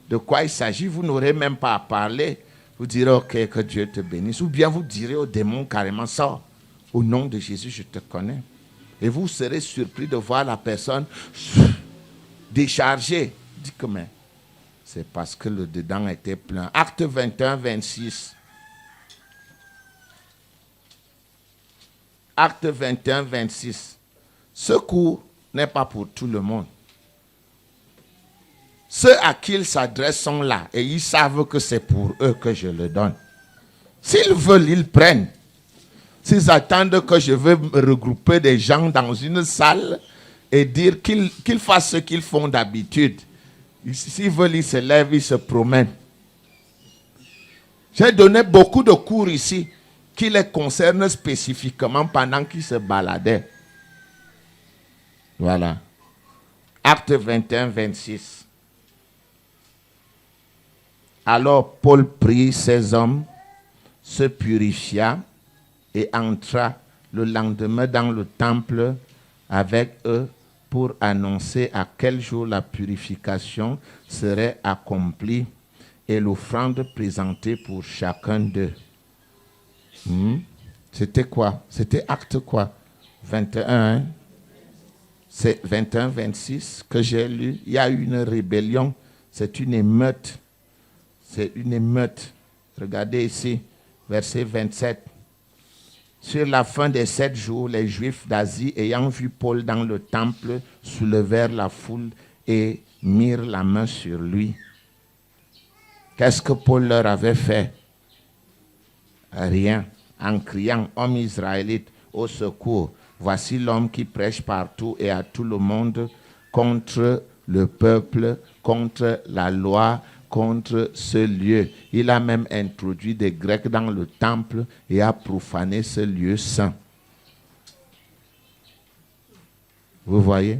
de quoi il s'agit. Vous n'aurez même pas à parler. Vous direz, ok, que Dieu te bénisse. Ou bien vous direz au démon carrément, sors. Au nom de Jésus, je te connais. Et vous serez surpris de voir la personne déchargée. Dis que mais c'est parce que le dedans était plein. Acte 21, 26. Acte 21, 26. Ce cours n'est pas pour tout le monde. Ceux à qui il s'adresse sont là et ils savent que c'est pour eux que je le donne. S'ils veulent, ils prennent. S'ils attendent que je vais regrouper des gens dans une salle et dire qu'ils fassent ce qu'ils font d'habitude, s'ils veulent, ils se lèvent, ils se promènent. J'ai donné beaucoup de cours ici qui les concernent spécifiquement pendant qu'ils se baladaient. Voilà. Acte 21, 26. Alors Paul prit ces hommes, se purifia et entra le lendemain dans le temple avec eux pour annoncer à quel jour la purification serait accomplie et l'offrande présentée pour chacun d'eux. C'était quoi? C'était acte quoi? 21, hein? C'est 21, 26 que j'ai lu. Il y a eu une rébellion. C'est une émeute. C'est une émeute. Regardez ici, verset 27. Sur la fin des 7 jours, les Juifs d'Asie, ayant vu Paul dans le temple, soulevèrent la foule et mirent la main sur lui. Qu'est-ce que Paul leur avait fait? Rien. En criant, hommes israélites, au secours. Voici l'homme qui prêche partout et à tout le monde contre le peuple, contre la loi, contre ce lieu. Il a même introduit des Grecs dans le temple et a profané ce lieu saint. Vous voyez?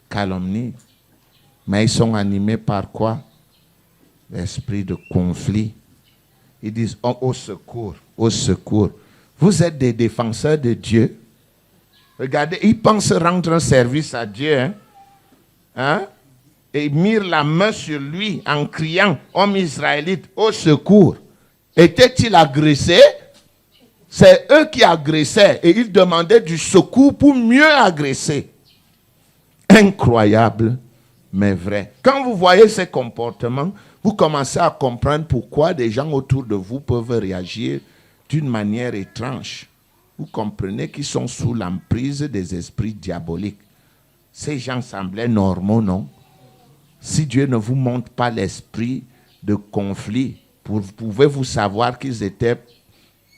Calomnie. Mais ils sont animés par quoi? L'esprit de conflit. Ils disent, oh, au secours, au secours. Vous êtes des défenseurs de Dieu. Regardez, ils pensent rendre un service à Dieu. Hein? Et mirent la main sur lui en criant, homme israélite, au secours. Était-il agressé? C'est eux qui agressaient et ils demandaient du secours pour mieux agresser. Incroyable, mais vrai. Quand vous voyez ces comportements, vous commencez à comprendre pourquoi des gens autour de vous peuvent réagir d'une manière étrange. Vous comprenez qu'ils sont sous l'emprise des esprits diaboliques. Ces gens semblaient normaux, non? Si Dieu ne vous montre pas l'esprit de conflit, pouvez-vous savoir qu'ils étaient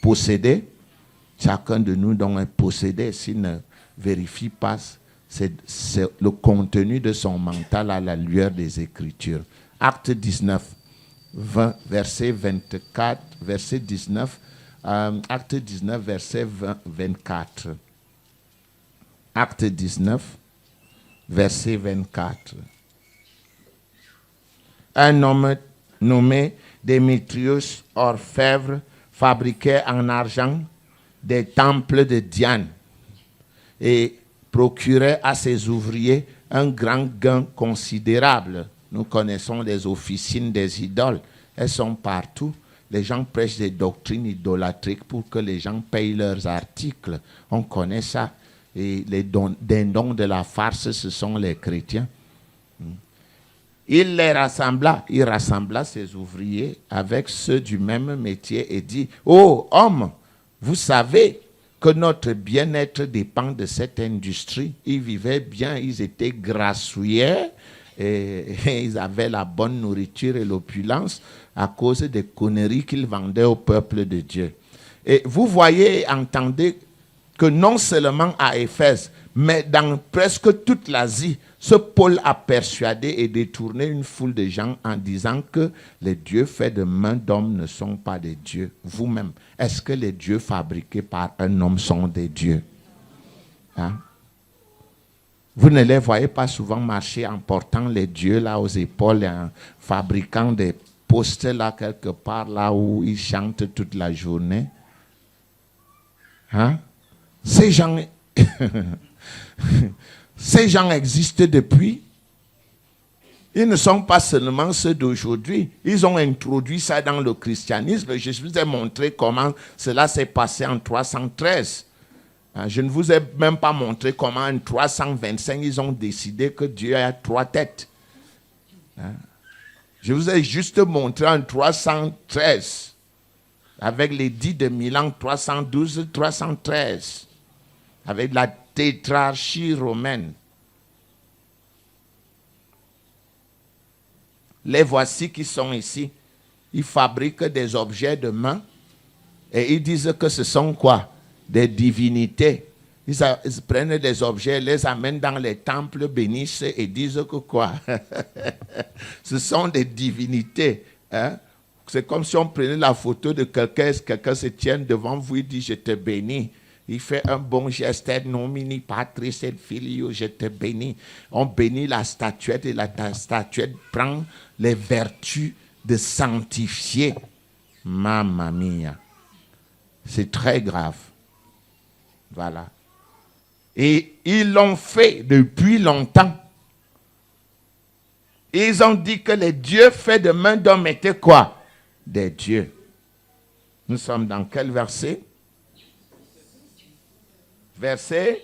possédés? Chacun de nous donc est possédé s'il ne vérifie pas c'est le contenu de son mental à la lueur des Écritures. Acte 19, 20, verset 24, verset 19, acte 19, verset 20, 24. Acte 19, verset 24. Un homme nommé Démétrius, orfèvre, fabriquait en argent des temples de Diane et procurait à ses ouvriers un grand gain considérable. Nous connaissons les officines des idoles. Elles sont partout. Les gens prêchent des doctrines idolâtriques pour que les gens payent leurs articles. On connaît ça. Et les dindons de la farce, ce sont les chrétiens. Il rassembla ses ouvriers avec ceux du même métier et dit, « Oh, homme, vous savez que notre bien-être dépend de cette industrie. » Ils vivaient bien, ils étaient grassouillés et ils avaient la bonne nourriture et l'opulence à cause des conneries qu'ils vendaient au peuple de Dieu. Et vous voyez, entendez que non seulement à Éphèse, mais dans presque toute l'Asie, ce Paul a persuadé et détourné une foule de gens en disant que les dieux faits de main d'homme ne sont pas des dieux. Vous-même, est-ce que les dieux fabriqués par un homme sont des dieux? Hein? Vous ne les voyez pas souvent marcher en portant les dieux là aux épaules et en fabriquant des postes là quelque part là où ils chantent toute la journée. Hein? Ces gens... Ces gens existent depuis. Ils ne sont pas seulement ceux d'aujourd'hui. Ils ont introduit ça dans le christianisme. Je vous ai montré comment cela s'est passé en 313. Je ne vous ai même pas montré comment en 325, ils ont décidé que Dieu a 3 têtes. Je vous ai juste montré en 313, avec l'édit de Milan 312-313, avec la tétrarchie romaine. Les voici qui sont ici. Ils fabriquent des objets de main et ils disent que ce sont quoi? Des divinités. Ils prennent des objets, les amènent dans les temples, bénissent et disent que quoi? Ce sont des divinités. Hein? C'est comme si on prenait la photo de quelqu'un se tient devant vous et dit « Je te bénis ». Il fait un bon geste, nomini patris et filio, je te bénis. On bénit la statuette et la statuette prend les vertus de sanctifier. Mamma mia. C'est très grave. Voilà. Et ils l'ont fait depuis longtemps. Ils ont dit que les dieux faits de main d'homme étaient quoi? Des dieux. Nous sommes dans quel verset? Verset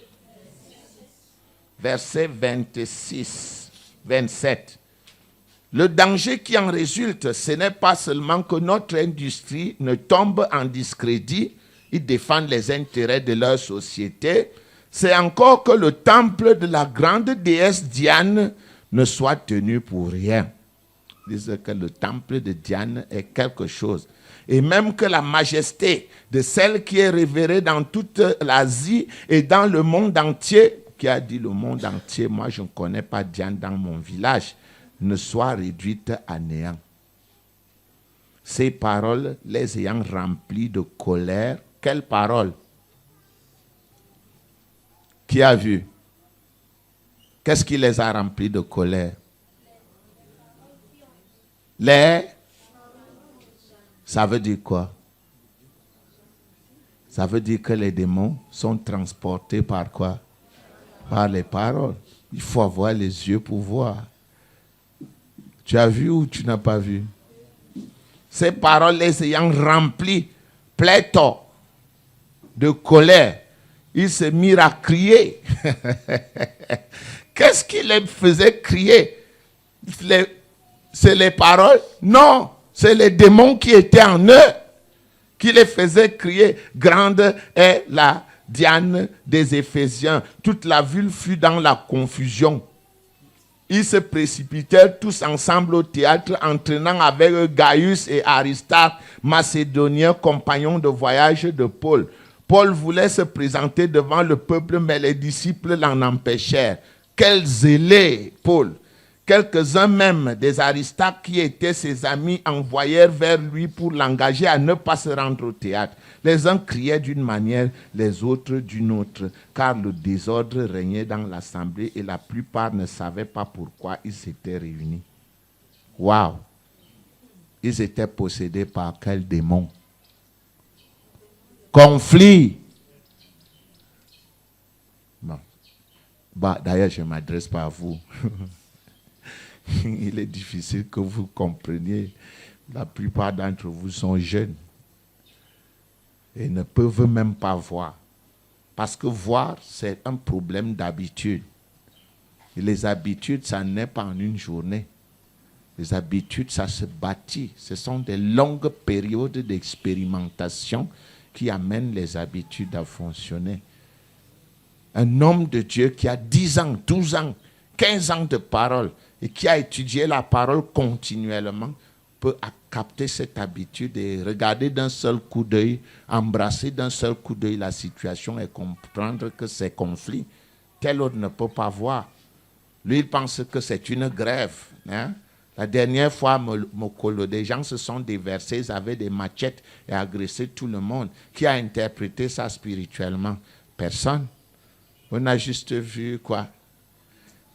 26, 27. Le danger qui en résulte, ce n'est pas seulement que notre industrie ne tombe en discrédit, ils défendent les intérêts de leur société, c'est encore que le temple de la grande déesse Diane ne soit tenu pour rien. Ils disent que le temple de Diane est quelque chose. Et même que la majesté de celle qui est révérée dans toute l'Asie et dans le monde entier, qui a dit le monde entier, moi je ne connais pas Diane dans mon village, ne soient réduites à néant. Ces paroles, les ayant remplies de colère, quelles paroles? Qui a vu? Qu'est-ce qui les a remplis de colère? Ça veut dire quoi? Ça veut dire que les démons sont transportés par quoi? Par les paroles. Il faut avoir les yeux pour voir. Tu as vu ou tu n'as pas vu? Ces paroles les ayant remplis, pléthore de colère, ils se mirent à crier. Qu'est-ce qui les faisait crier? C'est les paroles? Non, c'est les démons qui étaient en eux qui les faisaient crier. Grande est la Diane des Éphésiens. Toute la ville fut dans la confusion. Ils se précipitèrent tous ensemble au théâtre, entraînant avec eux Gaius et Aristarque, macédoniens, compagnons de voyage de Paul. Paul voulait se présenter devant le peuple, mais les disciples l'en empêchèrent. Quel zélé, Paul! Quelques-uns même des Aristarques qui étaient ses amis envoyèrent vers lui pour l'engager à ne pas se rendre au théâtre. Les uns criaient d'une manière, les autres d'une autre, car le désordre régnait dans l'assemblée et la plupart ne savaient pas pourquoi ils s'étaient réunis. Waouh! Ils étaient possédés par quel démon? Conflit. Bon. D'ailleurs, je ne m'adresse pas à vous. Il est difficile que vous compreniez. La plupart d'entre vous sont jeunes et ne peuvent même pas voir. Parce que voir, c'est un problème d'habitude. Et les habitudes, ça n'est pas en une journée. Les habitudes, ça se bâtit. Ce sont des longues périodes d'expérimentation qui amènent les habitudes à fonctionner. Un homme de Dieu qui a 10 ans, 12 ans, 15 ans de parole et qui a étudié la parole continuellement peut capter cette habitude et regarder d'un seul coup d'œil, embrasser d'un seul coup d'œil la situation et comprendre que c'est conflit. Tel autre ne peut pas voir. Lui, il pense que c'est une grève. Hein? La dernière fois, Mokolo, des gens se sont déversés, ils avaient des machettes et agressé tout le monde. Qui a interprété ça spirituellement? Personne. On a juste vu quoi?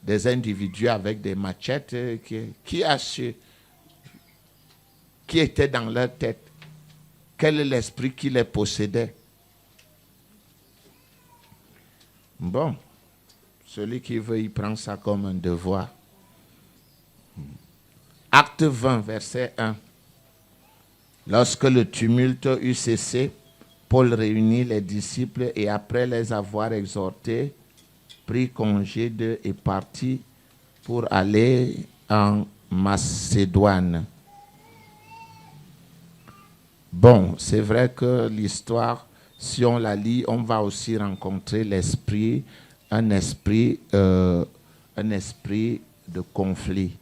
Des individus avec des machettes qui a su, qui était dans leur tête, quel est l'esprit qui les possédait. Bon, celui qui veut, il prend ça comme un devoir. Acte 20, verset 1. Lorsque le tumulte eut cessé, Paul réunit les disciples et après les avoir exhortés, prit congé d'eux et partit pour aller en Macédoine. Bon, c'est vrai que l'histoire, si on la lit, on va aussi rencontrer un esprit de conflit.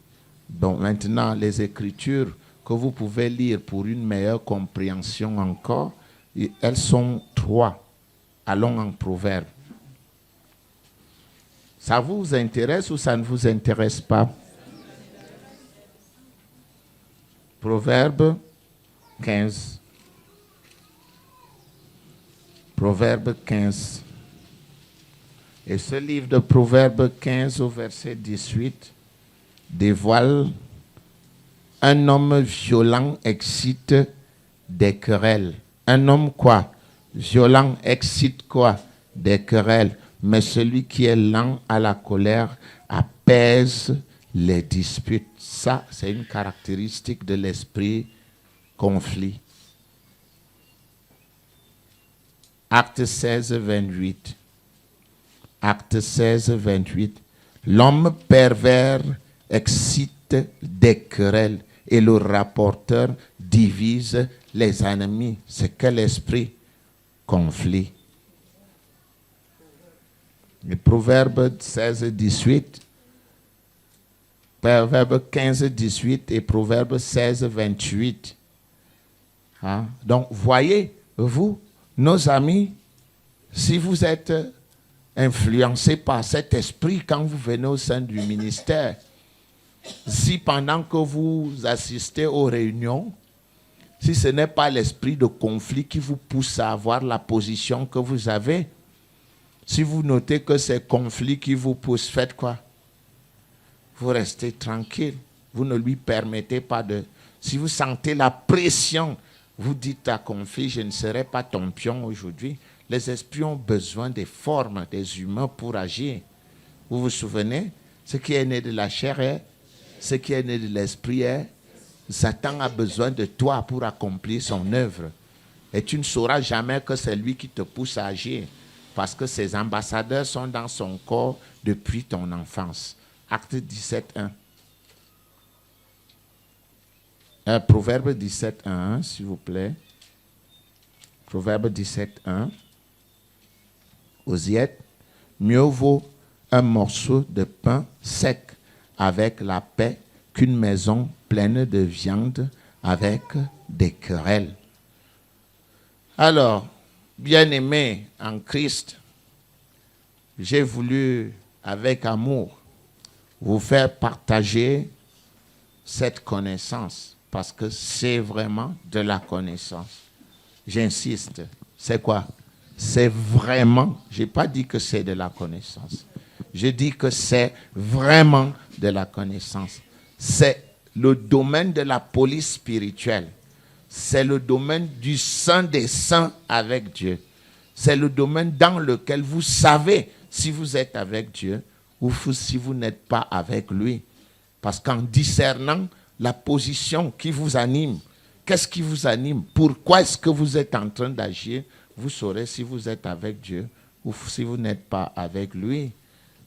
Bon, maintenant, les Écritures que vous pouvez lire pour une meilleure compréhension encore, elles sont 3. Allons en Proverbes. Ça vous intéresse ou ça ne vous intéresse pas? Proverbe 15. Proverbe 15. Et ce livre de Proverbe 15 au verset 18 dévoile: un homme violent excite des querelles. Un homme quoi? Violent excite quoi? Des querelles. Mais celui qui est lent à la colère apaise les disputes. Ça, c'est une caractéristique de l'esprit conflit. Acte 16, 28. Acte 16, 28. L'homme pervers excite des querelles et le rapporteur divise les ennemis. C'est quel esprit? Conflit. Le Proverbe 16, 18, Proverbe 15, 18 et Proverbe 16, 28. Hein? Donc, voyez, vous, nos amis, si vous êtes influencés par cet esprit quand vous venez au sein du ministère, si pendant que vous assistez aux réunions, si ce n'est pas l'esprit de conflit qui vous pousse à avoir la position que vous avez, si vous notez que c'est conflit qui vous pousse, faites quoi? Vous restez tranquille. Vous ne lui permettez pas de... Si vous sentez la pression, vous dites à conflit, je ne serai pas ton pion aujourd'hui. Les esprits ont besoin des formes, des humains pour agir. Vous vous souvenez? Ce qui est né de la chair est, ce qui est né de l'esprit est. Satan a besoin de toi pour accomplir son œuvre. Et tu ne sauras jamais que c'est lui qui te pousse à agir. Parce que ses ambassadeurs sont dans son corps depuis ton enfance. Acte 17, 1. Proverbe 17, 1, s'il vous plaît. Proverbe 17, 1. Osiette, mieux vaut un morceau de pain sec avec la paix qu'une maison pleine de viande avec des querelles. Alors, bien-aimés en Christ, j'ai voulu, avec amour, vous faire partager cette connaissance, parce que c'est vraiment de la connaissance. J'insiste, c'est quoi? C'est vraiment, je n'ai pas dit que c'est de la connaissance. Je dis que c'est vraiment de la connaissance. C'est le domaine de la police spirituelle. C'est le domaine du saint des saints avec Dieu. C'est le domaine dans lequel vous savez si vous êtes avec Dieu ou si vous n'êtes pas avec lui. Parce qu'en discernant la position qui vous anime, qu'est-ce qui vous anime? Pourquoi est-ce que vous êtes en train d'agir? Vous saurez si vous êtes avec Dieu ou si vous n'êtes pas avec lui.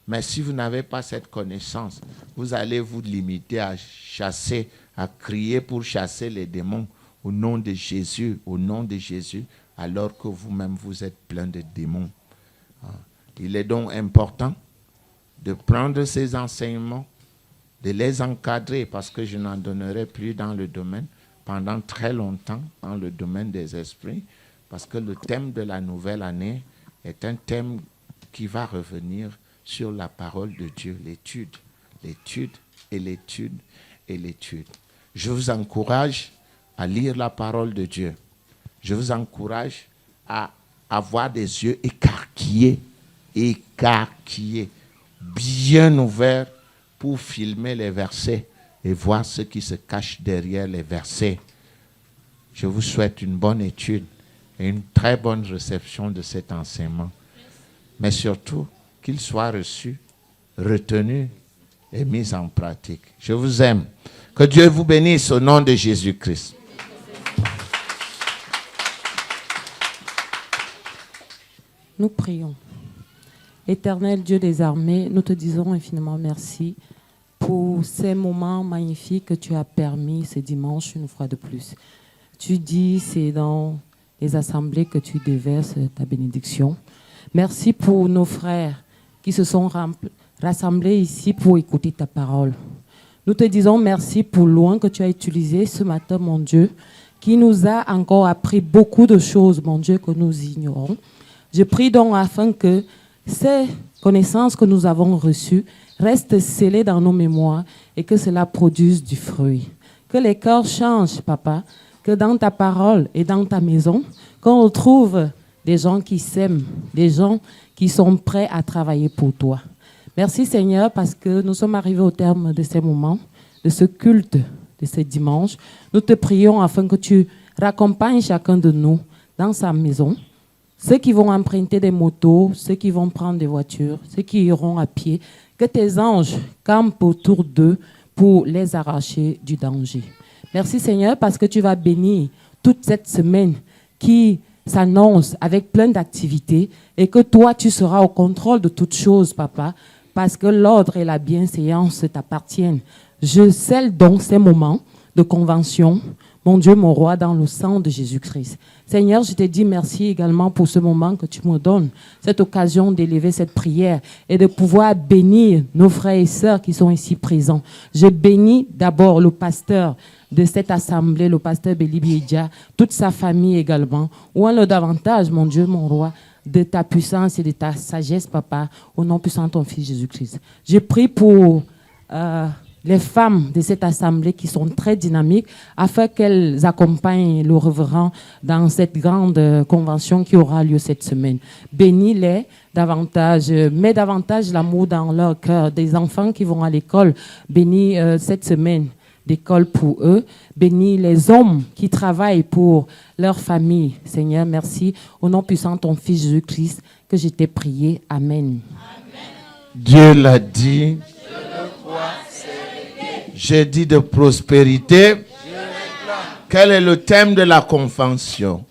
Mais si vous n'avez pas cette connaissance, vous allez vous limiter à chasser, à crier pour chasser les démons au nom de Jésus, alors que vous-même vous êtes plein de démons. Il est donc important de prendre ces enseignements, de les encadrer, parce que je n'en donnerai plus dans le domaine, pendant très longtemps, dans le domaine des esprits, parce que le thème de la nouvelle année est un thème qui va revenir sur la parole de Dieu, l'étude et l'étude et l'étude. Je vous encourage à lire la parole de Dieu. Je vous encourage à avoir des yeux écarquillés, bien ouverts pour filmer les versets et voir ce qui se cache derrière les versets. Je vous souhaite une bonne étude et une très bonne réception de cet enseignement. Mais surtout, qu'il soit reçu, retenu et mis en pratique. Je vous aime. Que Dieu vous bénisse au nom de Jésus-Christ. Nous prions. Éternel Dieu des armées, nous te disons infiniment merci pour ces moments magnifiques que tu as permis ce dimanche une fois de plus. Tu dis, c'est dans les assemblées que tu déverses ta bénédiction. Merci pour nos frères qui se sont rassemblés ici pour écouter ta parole. Nous te disons merci pour l'oint que tu as utilisé ce matin, mon Dieu, qui nous a encore appris beaucoup de choses, mon Dieu, que nous ignorons. Je prie donc afin que ces connaissances que nous avons reçues restent scellées dans nos mémoires et que cela produise du fruit. Que les cœurs changent, Papa, que dans ta parole et dans ta maison, qu'on retrouve des gens qui s'aiment, des gens qui sont prêts à travailler pour toi. Merci Seigneur parce que nous sommes arrivés au terme de ces moments, de ce culte, de ce dimanche. Nous te prions afin que tu raccompagnes chacun de nous dans sa maison. Ceux qui vont emprunter des motos, ceux qui vont prendre des voitures, ceux qui iront à pied, que tes anges campent autour d'eux pour les arracher du danger. Merci Seigneur parce que tu vas bénir toute cette semaine qui s'annonce avec plein d'activités et que toi, tu seras au contrôle de toutes choses, Papa, parce que l'ordre et la bienséance t'appartiennent. Je scelle donc ces moments de convention, mon Dieu, mon roi, dans le sang de Jésus-Christ. Seigneur, je te dis merci également pour ce moment que tu me donnes, cette occasion d'élever cette prière et de pouvoir bénir nos frères et sœurs qui sont ici présents. Je bénis d'abord le pasteur de cette assemblée, le pasteur Béli Biedja, toute sa famille également. Ouin-le davantage, mon Dieu, mon roi, de ta puissance et de ta sagesse, Papa, au nom puissant de ton Fils Jésus-Christ. Je prie pour les femmes de cette assemblée qui sont très dynamiques, afin qu'elles accompagnent le révérend dans cette grande convention qui aura lieu cette semaine. Bénis-les davantage, mets davantage l'amour dans leur cœur, des enfants qui vont à l'école. Bénis cette semaine d'école pour eux. Bénis les hommes qui travaillent pour leur famille. Seigneur, merci. Au nom puissant de ton Fils Jésus-Christ, que je t'ai prié. Amen. Dieu l'a dit. J'ai dit de prospérité. Quel est le thème de la convention?